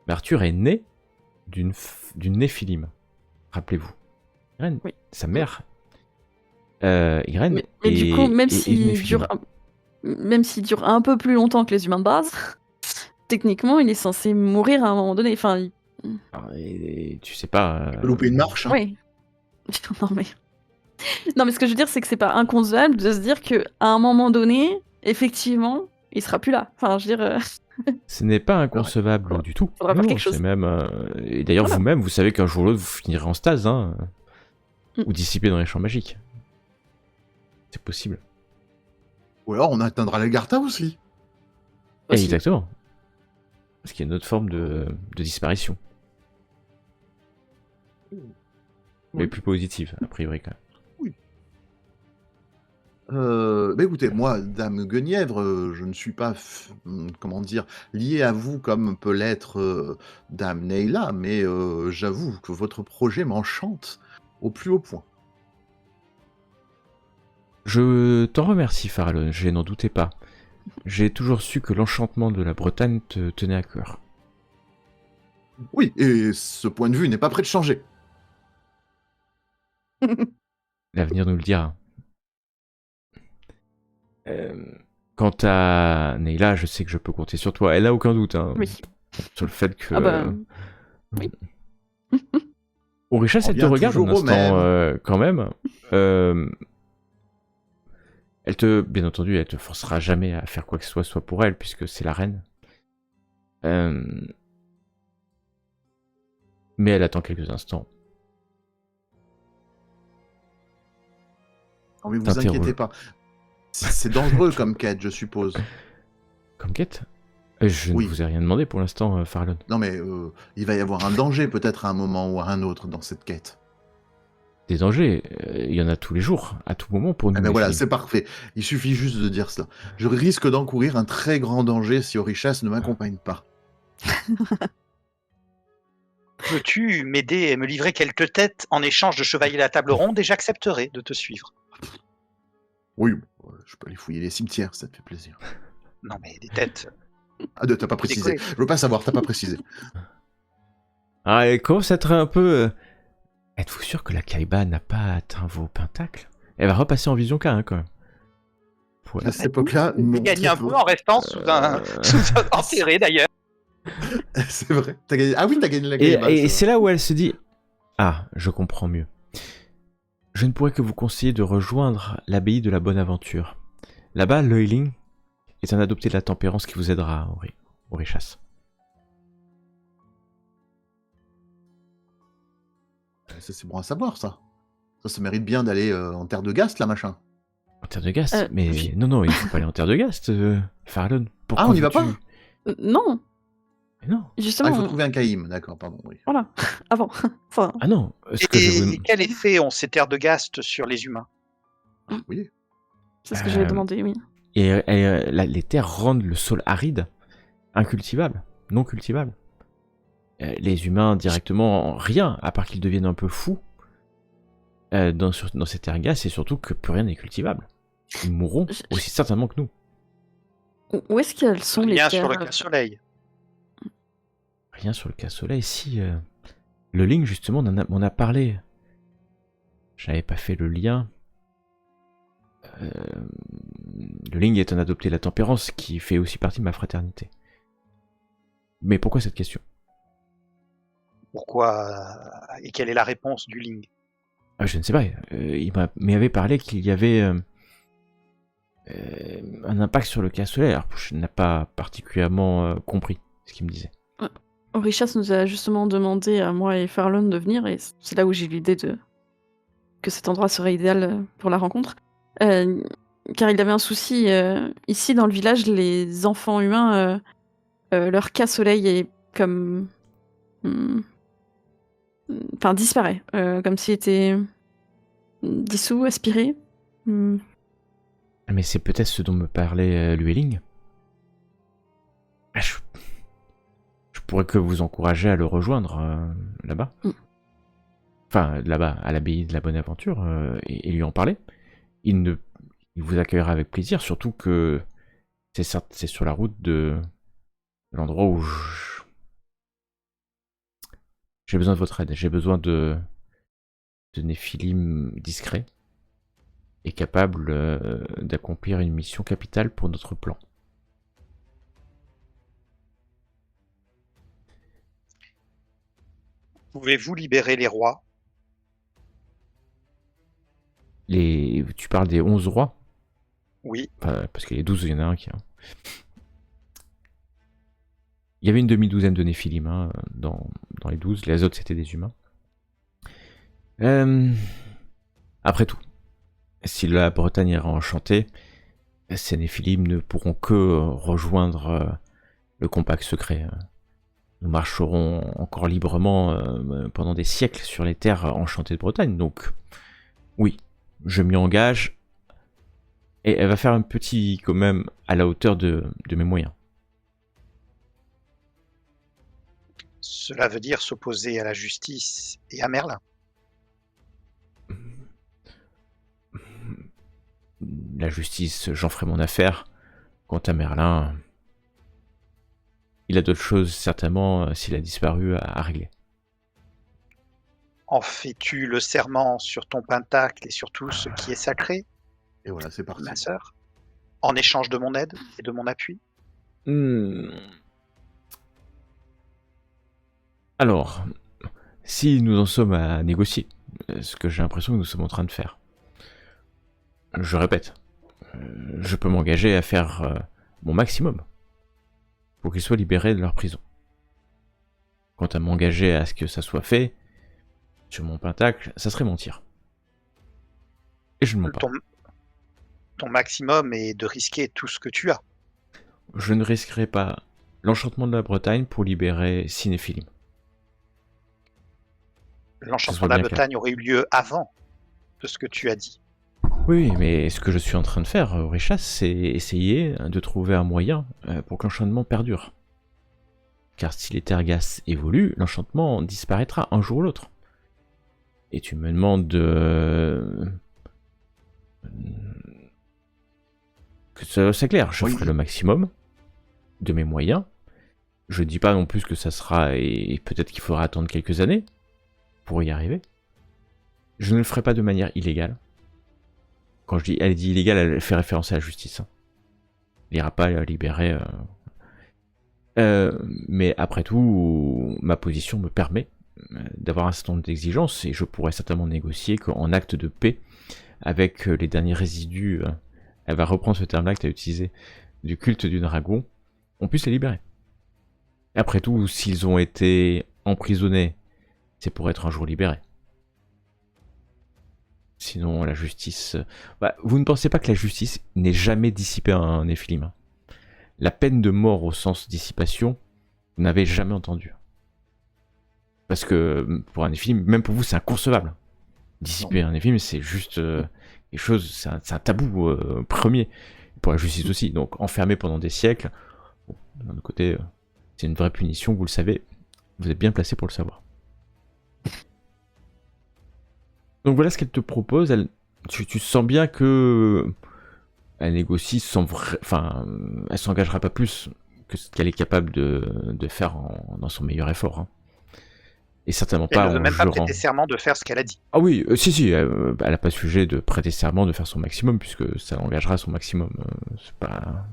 Mais Arthur est né d'une Néphilim. Rappelez-vous. Irène, Oui. sa mère, Irène. Mais du coup, même est une s'il Néphilim. dure un peu plus longtemps que les humains de base, techniquement, il est censé mourir à un moment donné. Enfin, Et tu sais pas. Tu peux louper une marche. Hein. oui. Non, mais ce que je veux dire, c'est que c'est pas inconcevable de se dire que à un moment donné, effectivement, il sera plus là. Enfin, je veux dire, Ce n'est pas inconcevable du tout. Faudra faire Non, quelque chose. c'est même. Et d'ailleurs, Voilà. vous-même, vous savez qu'un jour ou l'autre, vous finirez en stase, hein, Mm. ou dissipé dans les champs magiques. C'est possible. Ou alors on atteindra l'Agartha aussi. Aussi. Exactement. Parce qu'il y a une autre forme de disparition. Mais Oui. plus positive, a priori, quand même. Bah écoutez, moi, Dame Guenièvre, je ne suis pas, comment dire, lié à vous comme peut l'être Dame Neyla, mais j'avoue que votre projet m'enchante au plus haut point. Je t'en remercie, Farallon, je n'en doutais pas. J'ai toujours su que l'enchantement de la Bretagne te tenait à cœur. Oui, et ce point de vue n'est pas prêt de changer. L'avenir nous le dira. Quant à Neyla, je sais que je peux compter sur toi. Elle n'a aucun doute hein, Oui. sur le fait que... Ah bah, oui. Orichas, On elle te revient regarde un toujours au instant quand même. Bien entendu, elle te forcera jamais à faire quoi que ce soit pour elle, puisque c'est la reine. Mais elle attend quelques instants. Non, mais vous T'interroges. inquiétez pas. C'est dangereux comme quête, je suppose. Comme quête Je Oui. ne vous ai rien demandé pour l'instant, Farallon. Non, mais il va y avoir un danger peut-être à un moment ou à un autre dans cette quête. Des dangers, il y en a tous les jours, à tout moment pour nous. Ah ben les voilà, filles. c'est parfait. Il suffit juste de dire cela. Je risque d'encourir un très grand danger si Orichas ne m'accompagne pas. Peux-tu m'aider et me livrer quelques têtes en échange de chevalier à la table ronde et j'accepterai de te suivre. Oui, je peux aller fouiller les cimetières, ça te fait plaisir. Non mais des têtes. Ah, t'as pas précisé. Décoller. Je veux pas savoir, t'as pas précisé. Ah, elle commence à être un peu... Êtes-vous sûr que la Kaiba n'a pas atteint vos pentacles? Elle va repasser en vision K, hein, quand même. À cette époque-là, non. Tu gagnes très un peu. peu en restant sous un enterré d'ailleurs. C'est vrai. T'as gagné... Ah oui, t'as gagné la Et, Kaiba, et ça c'est va. là où elle se dit... Ah, je comprends mieux. Je ne pourrais que vous conseiller de rejoindre l'abbaye de la Bonne Aventure. Là-bas, l'Oiling est un adopté de la tempérance qui vous aidera, Orichas. Ça, c'est bon à savoir, ça. Ça mérite bien d'aller en terre de Gast, là, machin. En terre de Gast Mais oui. non, il faut pas aller en terre de Gast, Farallon. Pourquoi Ah, on y va veux-tu- pas Non, Mais non. Ah, justement. il faut trouver un Caïm, d'accord, pardon. Oui. Voilà, avant. Enfin, Ah non, ce que je vous... Et quel effet ont ces terres de Gast sur les humains? Oui. c'est ce que j'avais Euh, demandé, oui. Et les terres rendent le sol aride, incultivable, non cultivable. Les humains directement rien, à part qu'ils deviennent un peu fous dans ces terres gasses, et surtout que plus rien n'est cultivable. Ils mourront Je- aussi certainement que nous. Où est-ce qu'elles sont les Rien sur le terres casse-soleil. Rien sur le casse-soleil. Si, le Ling, justement, m'en a parlé. Je n'avais pas fait le lien. Le Ling est un adopté de la tempérance qui fait aussi partie de ma fraternité. Mais pourquoi cette question? Pourquoi et quelle est la réponse du Ling? Je ne sais pas. Il m'avait parlé qu'il y avait un impact sur le casse-soleil. Alors, je n'ai pas particulièrement compris ce qu'il me disait. Orichas nous a justement demandé à moi et Farlon de venir, et c'est là où j'ai eu l'idée que cet endroit serait idéal pour la rencontre. Car il avait un souci. Ici, dans le village, les enfants humains, leur cas-soleil est comme... Enfin, disparaît. Comme s'il était dissous, aspiré. Mais c'est peut-être ce dont me parlait Lueling. Je pourrais que vous encourager à le rejoindre là-bas. Enfin, là-bas, à l'abbaye de la Bonne Aventure, et lui en parler. Il vous accueillera avec plaisir, surtout que c'est sur la route de l'endroit où j'ai besoin de votre aide. J'ai besoin de Néphilim discret et capable d'accomplir une mission capitale pour notre plan. Pouvez-vous libérer les rois? Tu parles des 11 rois? Oui. Parce qu'il y a 12, il y en a un qui a... Il y avait une demi-douzaine de Néphilim dans les 12, les autres c'était des humains. Après tout, si la Bretagne est enchantée, ces Néphilim ne pourront que rejoindre le compact secret. Nous marcherons encore librement pendant des siècles sur les terres enchantées de Bretagne, donc oui, je m'y engage, et elle va faire un petit quand même à la hauteur de mes moyens. Cela veut dire s'opposer à la justice et à Merlin. La justice, j'en ferai mon affaire. Quant à Merlin, il a d'autres choses certainement, s'il a disparu, à régler. En fais-tu le serment sur ton pentacle et sur tout ce qui est sacré, Et voilà, c'est parti. ma sœur, en échange de mon aide et de mon appui? Alors, si nous en sommes à négocier, ce que j'ai l'impression que nous sommes en train de faire, je répète, je peux m'engager à faire mon maximum pour qu'ils soient libérés de leur prison. Quant à m'engager à ce que ça soit fait, sur mon pentacle, ça serait mentir. Et je ne mens pas. Ton maximum est de risquer tout ce que tu as. Je ne risquerai pas l'enchantement de la Bretagne pour libérer Cinéphilim. L'enchantement de la Bretagne aurait eu lieu avant de ce que tu as dit. Oui, mais ce que je suis en train de faire, Richas, c'est essayer de trouver un moyen pour que l'enchantement perdure. Car si les Tergas évoluent, l'enchantement disparaîtra un jour ou l'autre. Et tu me demandes que c'est clair, je ferai le maximum de mes moyens. Je dis pas non plus que ça sera, et peut-être qu'il faudra attendre quelques années pour y arriver. Je ne le ferai pas de manière illégale. Quand je dis, elle dit illégale, elle fait référence à la justice. Il n'ira pas libérer. Mais après tout, ma position me permet d'avoir un certain nombre d'exigences, et je pourrais certainement négocier qu'en acte de paix, avec les derniers résidus, elle va reprendre ce terme-là que tu as utilisé, du culte du dragon, on puisse les libérer. Après tout, s'ils ont été emprisonnés, c'est pour être un jour libérés. Sinon, la justice... vous ne pensez pas que la justice n'ait jamais dissipé un Néphilim? La peine de mort au sens dissipation, vous n'avez jamais entendu. Parce que pour un Néphilim, même pour vous, c'est inconcevable. Dissiper un Néphilim, c'est juste quelque chose, c'est un tabou premier. Pour la justice aussi. Donc, enfermé pendant des siècles, bon, d'un autre côté, c'est une vraie punition, vous le savez. Vous êtes bien placé pour le savoir. Donc voilà ce qu'elle te propose. Tu sens bien que elle négocie sans enfin, elle s'engagera pas plus que ce qu'elle est capable de faire dans son meilleur effort. Hein. Et certainement Elle pas ne veut en même pas jurant. prêter serment de faire ce qu'elle a dit. Ah oui, si, elle n'a pas sujet de prêter serment, de faire son maximum, puisque ça engagera son maximum. C'est pas...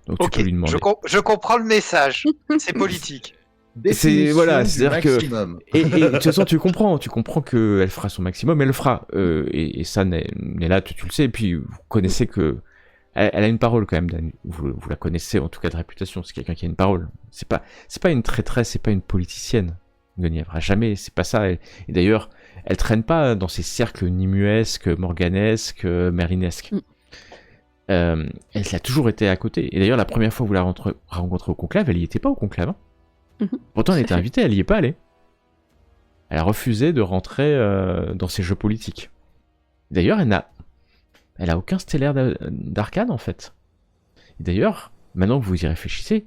Donc Ok, tu peux lui demander. je comprends le message. C'est politique. Définition voilà, du c'est-à-dire que- maximum. Et de toute façon, tu comprends qu'elle fera son maximum, elle le fera. Et ça, Nella, tu le sais, et puis vous connaissez que... Elle a une parole quand même, Dany. Vous la connaissez en tout cas de réputation, c'est quelqu'un qui a une parole. C'est pas une traîtresse, c'est pas une politicienne. Guenièvre, jamais, c'est pas ça. Et d'ailleurs, elle traîne pas dans ces cercles nimuesques, morganesques, merlinesques. Elle a toujours été à côté. Et d'ailleurs, la première fois que vous la rencontrez au conclave, elle y était pas au conclave. Hein. Pourtant, elle était invitée, elle y est pas allée. Elle a refusé de rentrer dans ces jeux politiques. D'ailleurs, elle a aucun stellaire d'arcane en fait. Et d'ailleurs, maintenant que vous y réfléchissez,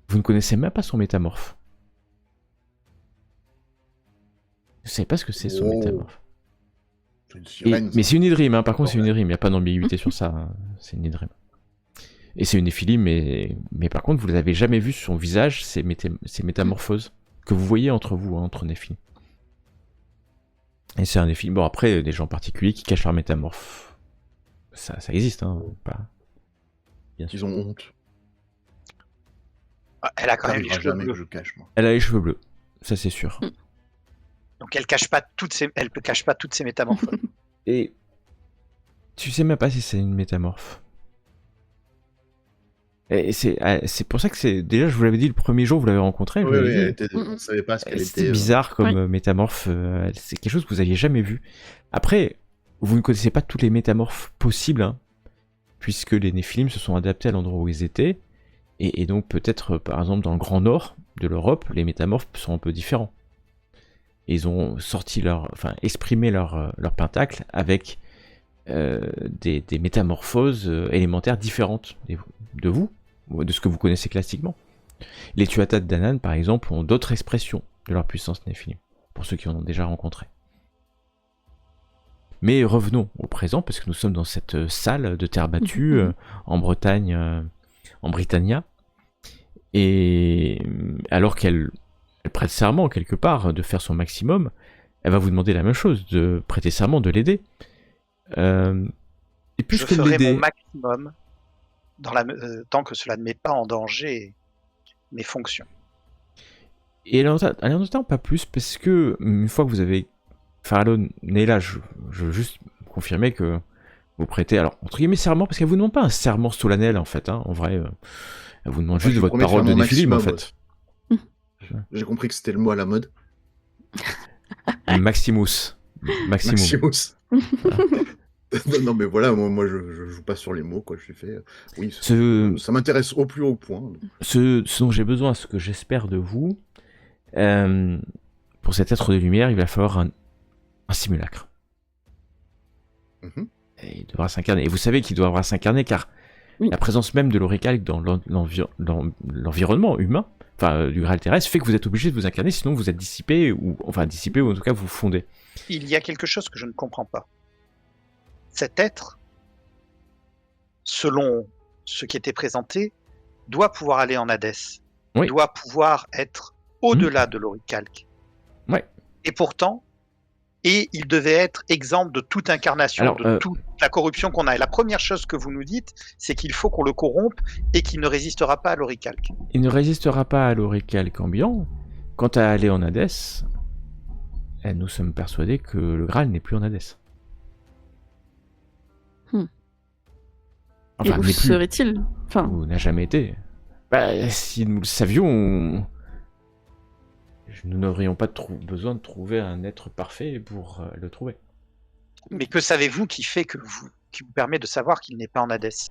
vous ne connaissez même pas son métamorphe. Vous savez pas ce que c'est son métamorphe. C'est une sirène, Mais ça. c'est une Idrim, hein. Par contre c'est une Idrim, il n'y a pas d'ambiguïté sur ça. Hein. C'est une Idrim. Et c'est une Néphilim, mais par contre vous ne l'avez jamais vu sur son visage, ces métamorphoses que vous voyez entre vous, hein, entre Néphilim. Et c'est un Néphilim. Bon après, des gens particuliers qui cachent leur métamorphe. Ça existe, hein, pas. Bien sûr. Ils ont honte. Elle a quand Ça même les arrivera cheveux jamais bleus. que je cache, moi. Elle a les cheveux bleus, ça c'est sûr. Donc elle ne cache pas toutes ses métamorphoses. Et tu sais même pas si c'est une métamorphe. Et c'est pour ça que c'est. Déjà, je vous l'avais dit le premier jour où vous l'avez rencontrée. Oui, on ne savait pas ce qu'elle C'était était. bizarre comme métamorphe. C'est quelque chose que vous aviez jamais vu. Après, vous ne connaissez pas toutes les métamorphes possibles, hein, puisque les Néphilim se sont adaptés à l'endroit où ils étaient. Et donc, peut-être, par exemple, dans le Grand Nord de l'Europe, les métamorphes sont un peu différents. Et ils ont exprimé leur pentacle avec des métamorphoses élémentaires différentes de vous, de ce que vous connaissez classiquement. Les Tuatha de Danann, par exemple, ont d'autres expressions de leur puissance Néphilim, pour ceux qui en ont déjà rencontré. Mais revenons au présent, parce que nous sommes dans cette salle de terre battue en Bretagne, en Britannia, et alors qu'elle prête serment quelque part de faire son maximum, elle va vous demander la même chose, de prêter serment, de l'aider. Et plus Je que de ferai l'aider, mon maximum tant que cela ne met pas en danger mes fonctions. et elle en entend pas plus, parce que une fois que vous avez Farallon est là, je veux juste confirmer que vous prêtez, alors entre guillemets serment, parce qu'elle vous demande pas un serment solennel en fait, hein, en vrai, elle vous demande juste je votre promets de parole faire de mon Néphilim en maximum, fait. J'ai compris que c'était le mot à la mode. Maximus. Maximum. Maximus. Non, mais voilà, moi je joue pas sur les mots, quoi. Je fais. Oui, ça m'intéresse au plus haut point. Ce dont j'ai besoin, ce que j'espère de vous, pour cet être de lumière, il va falloir un simulacre. Et il devra s'incarner. Et vous savez qu'il devra s'incarner car la présence même de l'oricalque dans l'environnement humain, enfin du Graal terrestre, fait que vous êtes obligé de vous incarner, sinon vous êtes dissipé, ou en tout cas vous fondez. Il y a quelque chose que je ne comprends pas. Cet être, selon ce qui était présenté, doit pouvoir aller en Hadès. Oui. Doit pouvoir être au-delà de l'oricalque. Ouais. Et pourtant, il devait être exempt de toute incarnation, de toute la corruption qu'on a. Et la première chose que vous nous dites, c'est qu'il faut qu'on le corrompe et qu'il ne résistera pas à l'oricalque. Il ne résistera pas à l'oricalque ambiant. Quant à aller en Hadès, nous sommes persuadés que le Graal n'est plus en Hadès. Enfin, et où serait-il Où n'a jamais été. Si nous le savions, nous n'aurions pas besoin de trouver un être parfait pour le trouver. Mais que savez-vous qui vous permet de savoir qu'il n'est pas en Hadès?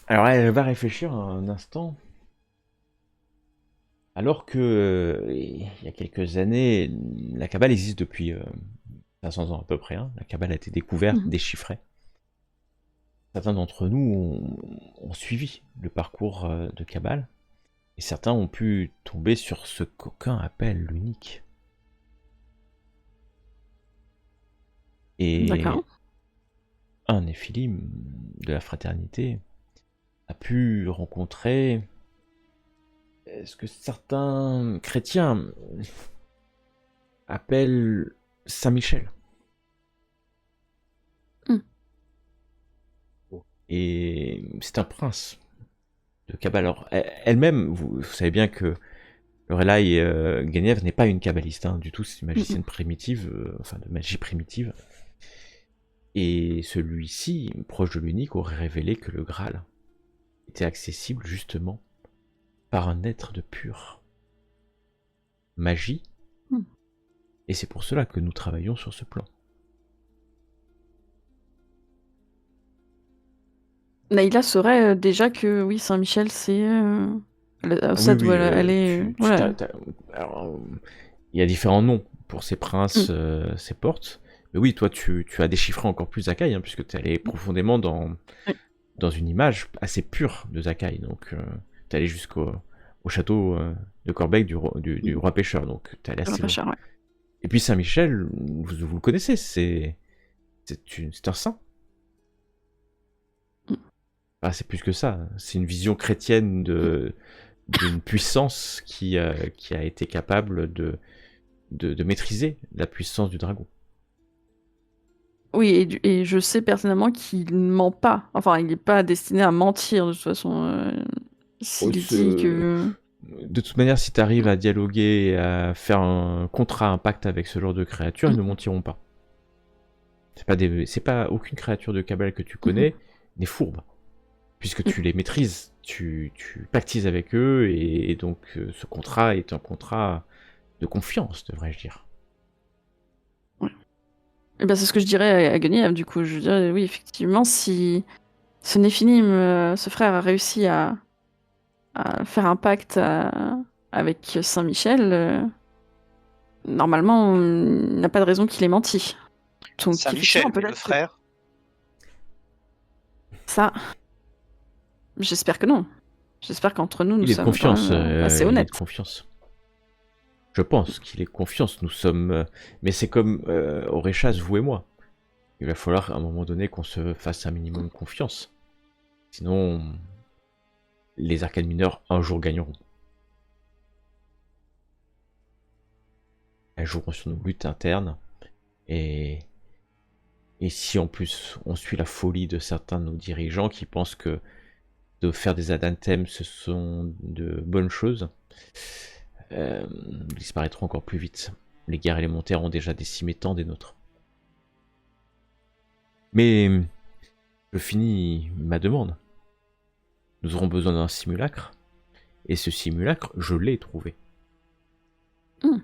Alors elle va réfléchir un instant. Alors que il y a quelques années, la Kabbale existe depuis 500 ans à peu près. Hein. La Kabbale a été découverte, déchiffrée. Certains d'entre nous ont suivi le parcours de Kabbale, et certains ont pu tomber sur ce qu'aucun appelle l'unique. Et D'accord. un Néphilim de la fraternité a pu rencontrer ce que certains chrétiens appellent Saint Michel. Et c'est un prince de Kabbale. Alors, elle-même, vous savez bien que Lorelai Guenièvre n'est pas une kabbaliste du tout, c'est une magicienne primitive, enfin de magie primitive. Et celui-ci, proche de l'unique, aurait révélé que le Graal était accessible justement par un être de pure magie. Et c'est pour cela que nous travaillons sur ce plan. Naïla saurait déjà que oui, Saint-Michel, c'est au stade où elle est. Voilà. Alors, il y a différents noms pour ces princes, ces portes. Mais oui, toi, tu as déchiffré encore plus Zakai, puisque tu es allé profondément dans une image assez pure de Zakai. Donc, tu es allé jusqu'au château de Corbeil du roi pêcheur. Donc, tu es allé assez loin. Ouais. Et puis Saint-Michel, vous le connaissez, c'est un saint. C'est plus que ça. C'est une vision chrétienne d'une puissance qui a été capable de maîtriser la puissance du dragon. Oui, et je sais personnellement qu'il ne ment pas. Enfin, il n'est pas destiné à mentir de toute façon. S'il dit que... De toute manière, si tu arrives à dialoguer et à faire un contrat, un pacte avec ce genre de créatures, ils ne mentiront pas. C'est pas aucune créature de Kabbale que tu connais n'est fourbe. Puisque tu les maîtrises, tu pactises avec eux, et donc ce contrat est un contrat de confiance, devrais-je dire. Ouais. Et ben c'est ce que je dirais à Guenièvre, du coup. Je dirais, oui, effectivement, si ce Néphilim, ce frère, a réussi à faire un pacte avec Saint-Michel, normalement, il n'y a pas de raison qu'il ait menti. Donc, Saint-Michel, le frère. Ça... J'espère que non. J'espère qu'entre nous, il est de confiance, assez honnêtes. Il est de confiance. Je pense qu'il est de confiance. Nous sommes... Mais c'est comme Oréchas, vous et moi. Il va falloir à un moment donné qu'on se fasse un minimum confiance. Sinon, les arcades mineurs un jour gagneront. Elles joueront sur nos luttes internes. Et si en plus on suit la folie de certains de nos dirigeants qui pensent que de faire des adantem, ce sont de bonnes choses, nous disparaîtrons encore plus vite. Les guerres élémentaires ont déjà décimé tant des nôtres. Mais je finis ma demande. Nous aurons besoin d'un simulacre, et ce simulacre, je l'ai trouvé. Le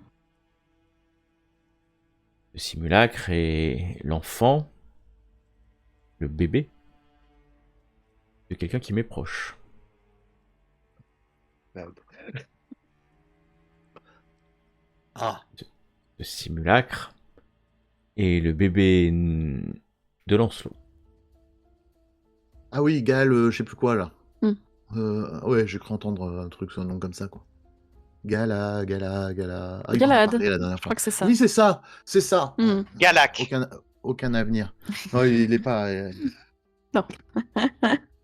simulacre est l'enfant, le bébé, de quelqu'un qui m'est proche. Le simulacre est le bébé de Lancelot. Ah oui, Gal, je sais plus quoi là. Ouais, j'ai cru entendre un truc, un nom comme ça, quoi. Gala. Galad, la dernière je crois que c'est ça. Oui, c'est ça. Galak. Aucun avenir. Non, il est pas. Non.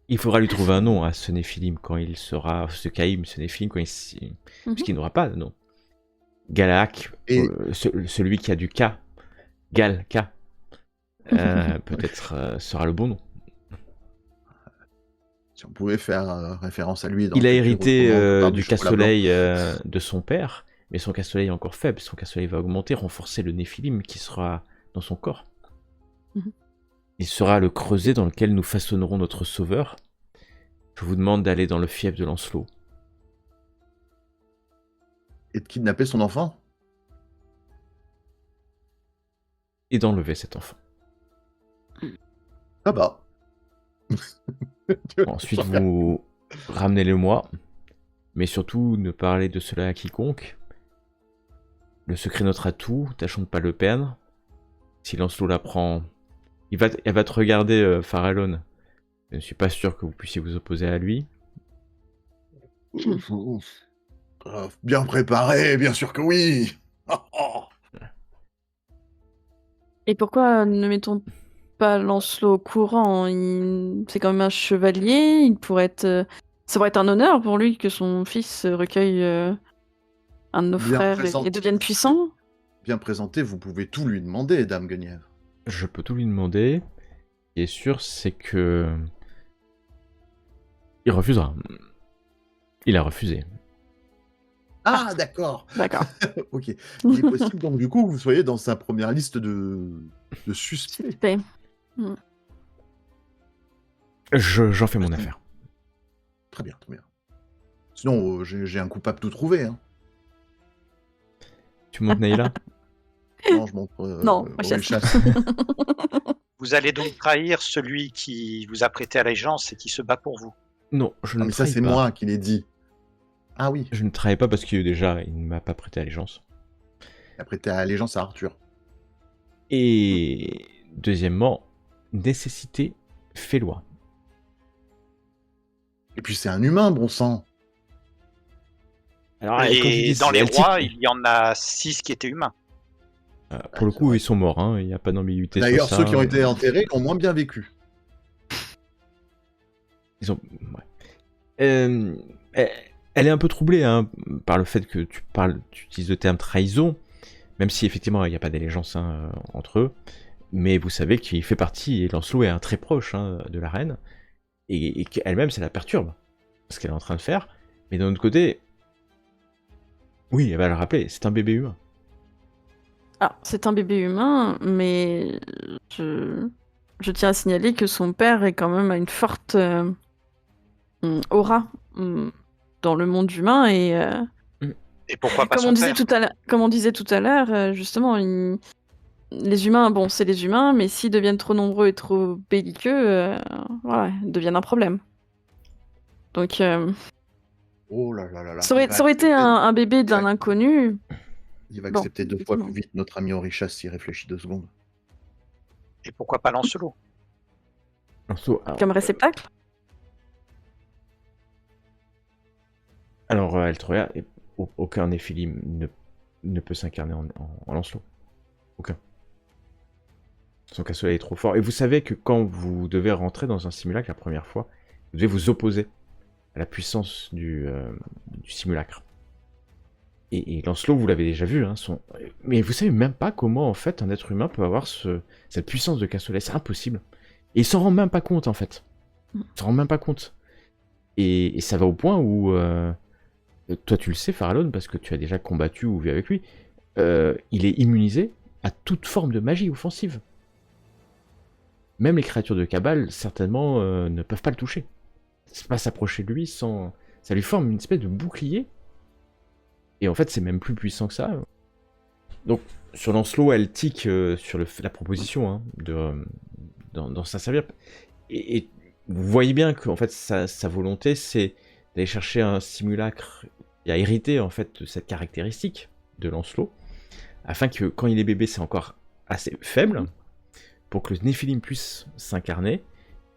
Il faudra lui trouver un nom à ce Néphilim quand il sera. Ce Caïm, ce Néphilim, quand il. Parce qu'il n'aura pas de nom. Galak, celui qui a du K. Gal, K. Peut-être sera le bon nom. Si on pouvait faire référence à lui. Il a hérité du casse-soleil de son père, mais son casse-soleil est encore faible. Son casse-soleil va augmenter, renforcer le Néphilim qui sera dans son corps. Il sera le creuset dans lequel nous façonnerons notre sauveur. Je vous demande d'aller dans le fief de Lancelot. Et de kidnapper son enfant. Et d'enlever cet enfant. Ah bah. Ensuite, vous ramenez-le-moi. Mais surtout, ne parlez de cela à quiconque. Le secret est notre atout, tâchons de ne pas le perdre. Si Lancelot l'apprend, elle va te regarder, Farallon. Je ne suis pas sûr que vous puissiez vous opposer à lui. Bien préparé, bien sûr que oui. Et pourquoi ne mettons pas Lancelot au courant? C'est quand même un chevalier, il pourrait être... Ça pourrait être un honneur pour lui que son fils recueille un de nos Bien frères et présenté. devienne puissant. Bien présenté, vous pouvez tout lui demander, Dame Guenièvre. Je peux tout lui demander. Ce qui est sûr, c'est que... Il refusera. Il a refusé. Ah, d'accord. D'accord. Ok. Il est possible donc du coup que vous soyez dans sa première liste de suspects. Suspect. J'en fais mon affaire. Très bien, très bien. Sinon, j'ai un coupable tout trouvé. Hein. Tu montes Naïla? Non, je montre. Non, Richas. Vous allez donc trahir celui qui vous a prêté allégeance et qui se bat pour vous. Non, je Ah, ne mais ça, trahis c'est pas. moi qui l'ai dit. Ah oui. Je ne trahis pas parce que déjà, il ne m'a pas prêté allégeance. Après, t'as allégeance à Arthur. Et deuxièmement, nécessité fait loi. Et puis, c'est un humain, bon sang. Alors, quand je Et dis dans les celtique, rois, il y en a 6 qui étaient humains. pour le c'est coup, vrai. ils sont morts. Hein. Il n'y a pas d'ambiguïté sur D'ailleurs, ça. ceux qui ont été enterrés ont moins bien vécu. Ils ont... ouais. Elle est un peu troublée hein, par le fait que tu utilises le terme trahison, même si effectivement il n'y a pas d'allégeance hein, entre eux. Mais vous savez qu'il fait partie, et Lancelot est un très proche hein, de la reine, et qu'elle-même ça la perturbe, ce qu'elle est en train de faire. Mais d'un autre côté, oui, elle va le rappeler, c'est un bébé humain. Ah, c'est un bébé humain, mais je tiens à signaler que son père est quand même à une forte aura dans le monde humain et Et pourquoi pas comme son on disait père comme on disait tout à l'heure, justement, les humains, bon, c'est les humains, mais s'ils deviennent trop nombreux et trop belliqueux, voilà, ils deviennent un problème. Donc, Oh là là là là. ça aurait été un bébé d'un Ouais. inconnu. Il va Bon, accepter 2 fois effectivement. plus vite notre ami Orichas s'il réfléchit 2 secondes. Et pourquoi pas Lancelot Lancelot, alors, Comme réceptacle. alors, elle te regarde, et aucun Néphilim ne peut s'incarner en Lancelot. Aucun. Son cassoulet est trop fort. Et vous savez que quand vous devez rentrer dans un simulacre la première fois, vous devez vous opposer à la puissance du simulacre. Et Lancelot, vous l'avez déjà vu, hein, mais vous savez même pas comment en fait un être humain peut avoir cette puissance de cassoulet. C'est impossible. Et il s'en rend même pas compte en fait. Il s'en rend même pas compte. Et ça va au point où toi tu le sais, Farallon, parce que tu as déjà combattu ou vu avec lui. Il est immunisé à toute forme de magie offensive. Même les créatures de Cabal, certainement, ne peuvent pas le toucher. C'est pas s'approcher de lui sans... Ça lui forme une espèce de bouclier. Et en fait, c'est même plus puissant que ça. Donc, sur Lancelot, elle tique sur la proposition hein, d'en s'en servir. Et vous voyez bien que en fait, sa volonté, c'est d'aller chercher un simulacre qui a hérité en fait de cette caractéristique de Lancelot, afin que quand il est bébé, c'est encore assez faible, pour que le Néphilim puisse s'incarner,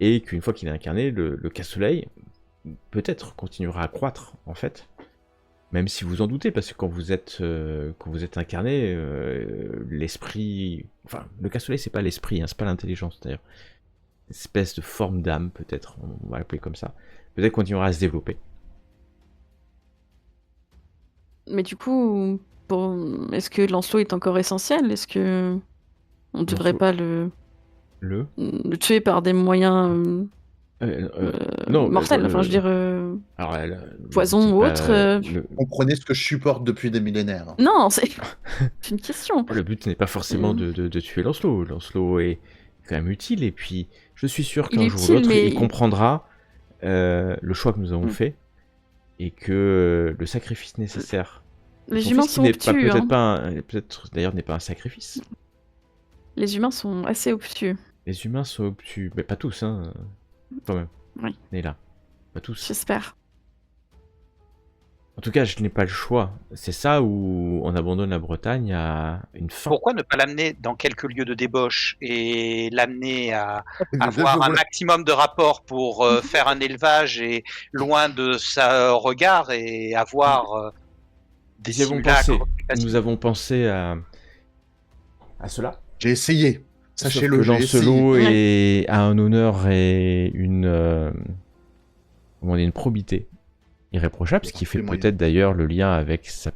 et qu'une fois qu'il est incarné, le casse-soleil peut-être continuera à croître en fait, même si vous en doutez, parce que quand vous êtes incarné, l'esprit, enfin le casse-soleil c'est pas l'esprit, hein, c'est pas l'intelligence d'ailleurs, une espèce de forme d'âme peut-être, on va l'appeler comme ça, peut-être continuera à se développer. Mais du coup, est-ce que Lancelot est encore essentiel? Est-ce que on devrait pas le tuer par des moyens non, mortels? Enfin, je veux dire, alors, poison ou autre. Comprenez ce que je supporte depuis des millénaires. Non, c'est une question. Le but n'est pas forcément de tuer Lancelot. Lancelot est quand même utile, et puis je suis sûr qu'un jour ou l'autre, il comprendra le choix que nous avons fait, et que le sacrifice nécessaire... Les humains sont obtus. Peut-être d'ailleurs n'est pas un sacrifice. Les humains sont assez obtus. Les humains sont obtus, mais pas tous, hein. Quand même. Oui. On est là. Pas tous. J'espère. En tout cas, je n'ai pas le choix. C'est ça où on abandonne la Bretagne à une fin. Pourquoi ne pas l'amener dans quelques lieux de débauche et l'amener à avoir un maximum de rapports pour faire un élevage et loin de sa regard et avoir des simulacres? Nous avons pensé à cela. J'ai essayé. Sauf Sachez-le, que j'ai essayé. Lancelot a un honneur et une probité irréprochable, ce qui fait peut-être d'ailleurs le lien avec sa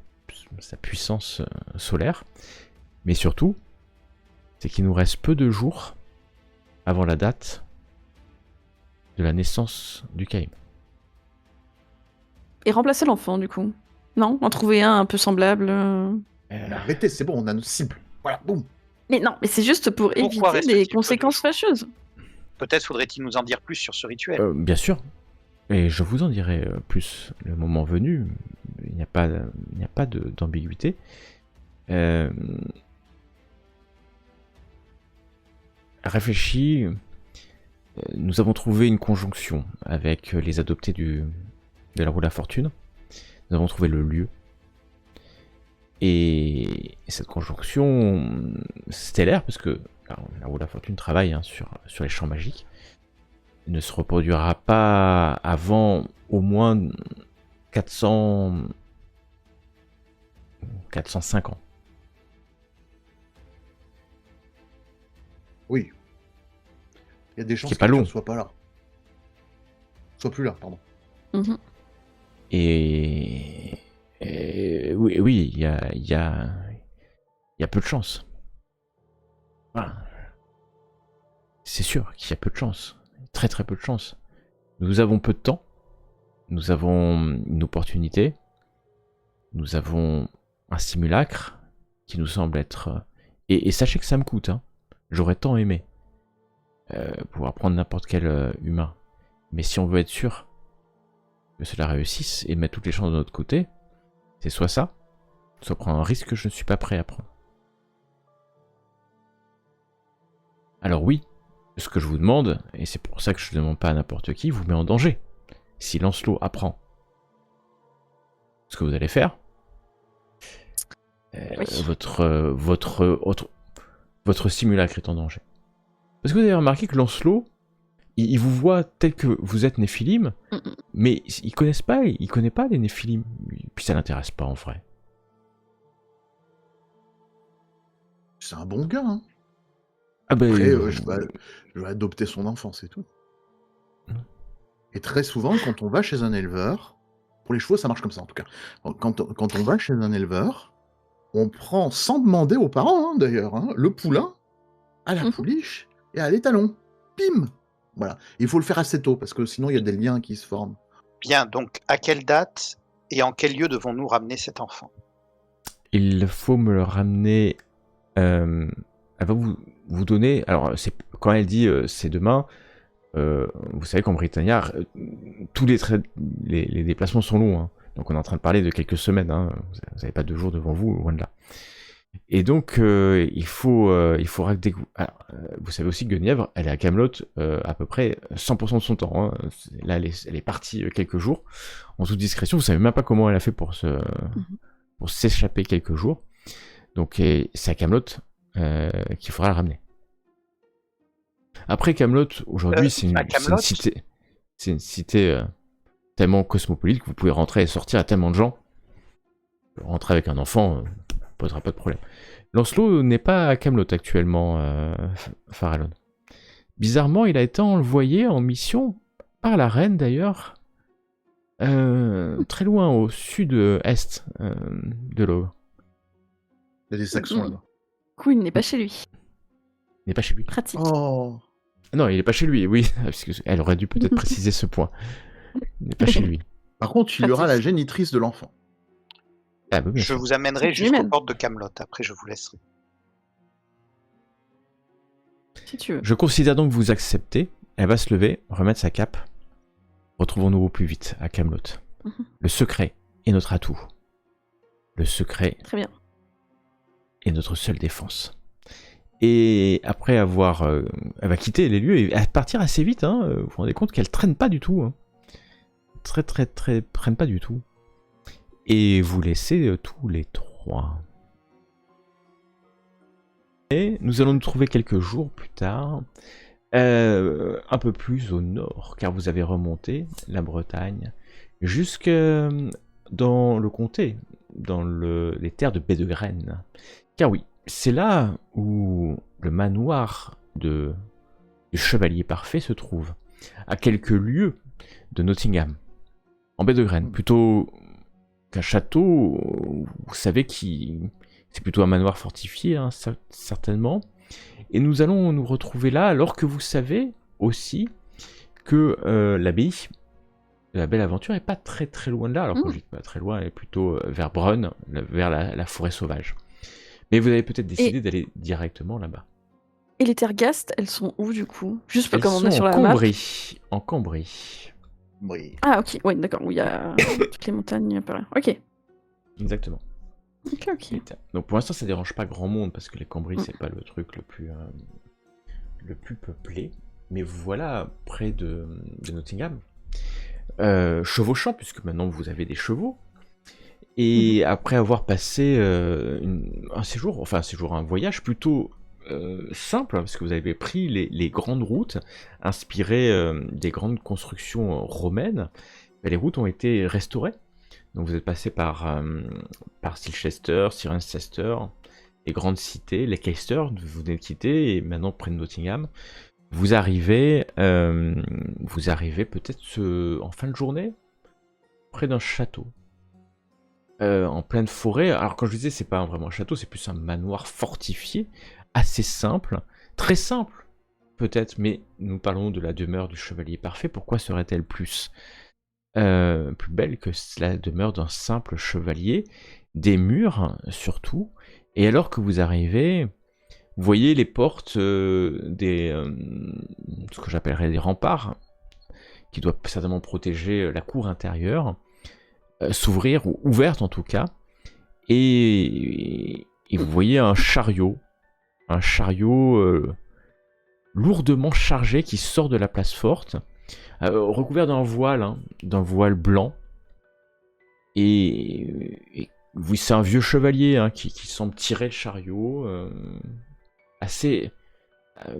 puissance solaire. Mais surtout, c'est qu'il nous reste peu de jours avant la date de la naissance du Caïm. Et remplacer l'enfant, du coup. Non, en trouver un peu semblable. Mais arrêtez, c'est bon, on a notre cible. Voilà, boum. Mais non, mais c'est juste pour Pourquoi éviter des reste-t-il peu de conséquences jours fâcheuses. Peut-être faudrait-il nous en dire plus sur ce rituel. Bien sûr. Et je vous en dirai plus le moment venu. Il n'y a pas d'ambiguïté. Réfléchis. Nous avons trouvé une conjonction avec les adoptés de la roue de la fortune. Nous avons trouvé le lieu. Et cette conjonction stellaire, parce que la roue de la fortune travaille sur les champs magiques, ne se reproduira pas avant au moins 405 ans. Oui. Il y a des chances C'est pas long. ne soit pas là. Soit plus là, pardon. Mhm. Et oui, il y a peu de chance. Voilà. C'est sûr qu'il y a peu de chance. Très très peu de chance. Nous avons peu de temps. Nous avons une opportunité. Nous avons un simulacre qui nous semble être... Et sachez que ça me coûte. Hein. J'aurais tant aimé pouvoir prendre n'importe quel humain. Mais si on veut être sûr que cela réussisse et mettre toutes les chances de notre côté, c'est soit ça, soit prendre un risque que je ne suis pas prêt à prendre. Alors oui, ce que je vous demande, et c'est pour ça que je ne demande pas à n'importe qui, vous met en danger. Si Lancelot apprend ce que vous allez faire, Oui. votre simulacre est en danger. Parce que vous avez remarqué que Lancelot, il vous voit tel que vous êtes Néphilim, mais il connaît pas les Néphilim. Puis ça l'intéresse pas en vrai. C'est un bon gars, hein. Ah ben, Après, je vais adopter son enfant, c'est tout. Et très souvent, quand on va chez un éleveur, pour les chevaux, ça marche comme ça en tout cas. Quand on va chez un éleveur, on prend, sans demander aux parents hein, d'ailleurs, hein, le poulain à la pouliche et à l'étalon. Pim. Voilà. Il faut le faire assez tôt parce que sinon il y a des liens qui se forment. Bien, donc à quelle date et en quel lieu devons-nous ramener cet enfant? Il faut me le ramener. Elle va vous donner. Alors, quand elle dit c'est demain, vous savez qu'en Britannia, tous les déplacements sont longs. Hein. Donc, on est en train de parler de quelques semaines. Hein. Vous n'avez pas 2 jours devant vous, loin de là. Et donc, il faudra que vous savez aussi que Guenièvre, elle est à Camelot à peu près 100% de son temps. Hein. Là, elle est partie quelques jours en toute discrétion. Vous savez même pas comment elle a fait pour s'échapper quelques jours. Donc, c'est à Camelot qu'il faudra le ramener. Après Camelot, aujourd'hui, c'est une cité tellement cosmopolite que vous pouvez rentrer et sortir à tellement de gens. Rentrer avec un enfant posera pas de problème. Lancelot n'est pas à Camelot actuellement, Farallon. Bizarrement, il a été envoyé en mission par la reine d'ailleurs, très loin au sud-est de l'Aube. Il y a des Saxons là-bas. Du coup, il n'est pas chez lui. Il n'est pas chez lui. Pratique. Oh. Non, il n'est pas chez lui, oui, parce qu'elle aurait dû peut-être préciser ce point. Il n'est pas chez lui. Par contre, il y aura la génitrice de l'enfant. Ah, bah, Je vous amènerai jusqu'aux portes de Camelot. Après, je vous laisserai. Si tu veux. Je considère donc que vous acceptez. Elle va se lever, remettre sa cape. Retrouvons-nous au plus vite à Camelot. Le secret est notre atout. Le secret Très bien. est notre seule défense. Et après avoir... elle va quitter les lieux et elle va partir assez vite. Hein, vous vous rendez compte qu'elle traîne pas du tout. Hein. Très traîne pas du tout. Et vous laissez tous les 3. Et nous allons nous trouver quelques jours plus tard, un peu plus au nord, car vous avez remonté la Bretagne jusque dans le comté, dans les terres de Baie de Graine. Car oui, c'est là où manoir du Chevalier Parfait se trouve, à quelques lieues de Nottingham, en baie de Graine. Plutôt qu'un château, vous savez c'est plutôt un manoir fortifié, hein, certainement. Et nous allons nous retrouver là, alors que vous savez aussi que l'abbaye de la Belle Aventure est pas très très loin de là. Alors quand je dis pas très loin, elle est plutôt vers Brunn, vers la forêt sauvage. Mais vous avez peut-être décidé d'aller directement là-bas. Et les Terghast, elles sont où du coup? Juste Elles comme on sont est sur en la map. Cambrie. En Cambrie. Oui. Ah ok, ouais d'accord, où il y a toutes les montagnes par là. Ok. Exactement. Ok. Donc pour l'instant ça dérange pas grand monde parce que les Cambries c'est pas le truc le plus peuplé. Mais voilà près de Nottingham. Chevauchant, puisque maintenant vous avez des chevaux. Et après avoir passé un voyage plutôt simple, parce que vous avez pris les grandes routes inspirées des grandes constructions romaines, les routes ont été restaurées. Donc vous êtes passé par Silchester, Cirencester, les grandes cités, Leicester, vous venez de quitter, et maintenant près de Nottingham. Vous arrivez peut-être en fin de journée, près d'un château. En pleine forêt. Alors quand je disais c'est pas vraiment un château, c'est plus un manoir fortifié, assez simple, très simple peut-être, mais nous parlons de la demeure du Chevalier Parfait. Pourquoi serait-elle plus belle que la demeure d'un simple chevalier? Des murs surtout. Et alors que vous arrivez, vous voyez les portes ce que j'appellerais des remparts, qui doivent certainement protéger la cour intérieure, s'ouvrir, ou ouverte en tout cas, et vous voyez un chariot lourdement chargé qui sort de la place forte, recouvert d'un voile blanc, et oui, c'est un vieux chevalier qui semble tirer le chariot, assez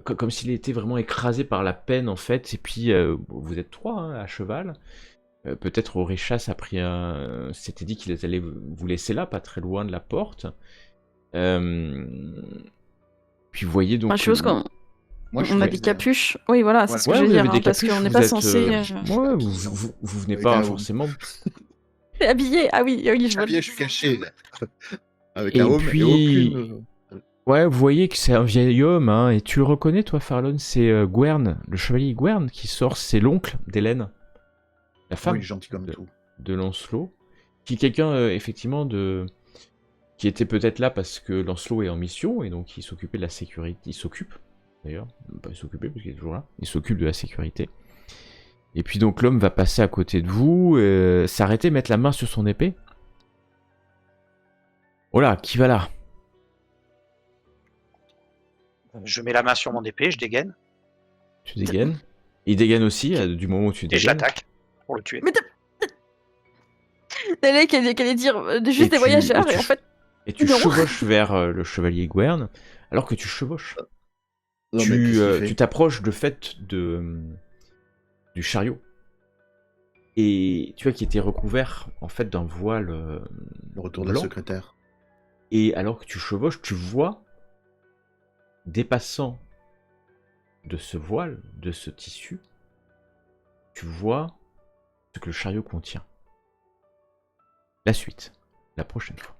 comme s'il était vraiment écrasé par la peine en fait. Et puis vous êtes 3 à cheval. Peut-être Oréchas s'était dit qu'il allait vous laisser là, pas très loin de la porte. Puis vous voyez donc. Je suppose qu'on Moi, a des capuches. Oui, voilà, c'est ce que Ouais, je veux vous dire, avez des parce capuches, qu'on n'est vous pas êtes, censé. Ouais, vous venez Avec pas un- forcément. T'es habillé. Ah oui, je vois. Je suis caché, là. Avec Et un homme puis- et aucune. Ouais, vous voyez que c'est un vieil homme, et tu le reconnais, toi, Farlon, c'est Gwern, le chevalier Gwern qui sort, c'est l'oncle d'Hélène, la Oh, femme il est gentil comme tout. de Lancelot, qui est quelqu'un, effectivement, qui était peut-être là parce que Lancelot est en mission, et donc il s'occupait de la sécurité, il s'occupe, d'ailleurs, pas s'occuper parce qu'il est toujours là, il s'occupe de la sécurité. Et puis donc l'homme va passer à côté de vous, s'arrêter, mettre la main sur son épée. Oh là, qui va là? Je mets la main sur mon épée, je dégaine Tu dégaines. Il dégaine aussi, du moment où tu et dégaines. je l'attaque pour le tuer. T'allais qu'elle allait dire juste des voyageurs, et en fait. Et tu non. chevauches vers le chevalier Gwern, alors que tu chevauches. Non, mais qu'est-ce qu'il fait Tu t'approches de fait du chariot. Et tu vois qu'il était recouvert en fait d'un voile Le retour de la blanc. secrétaire. Et alors que tu chevauches, tu vois, dépassant de ce voile, de ce tissu, tu vois ce que le chariot contient. La suite, la prochaine fois.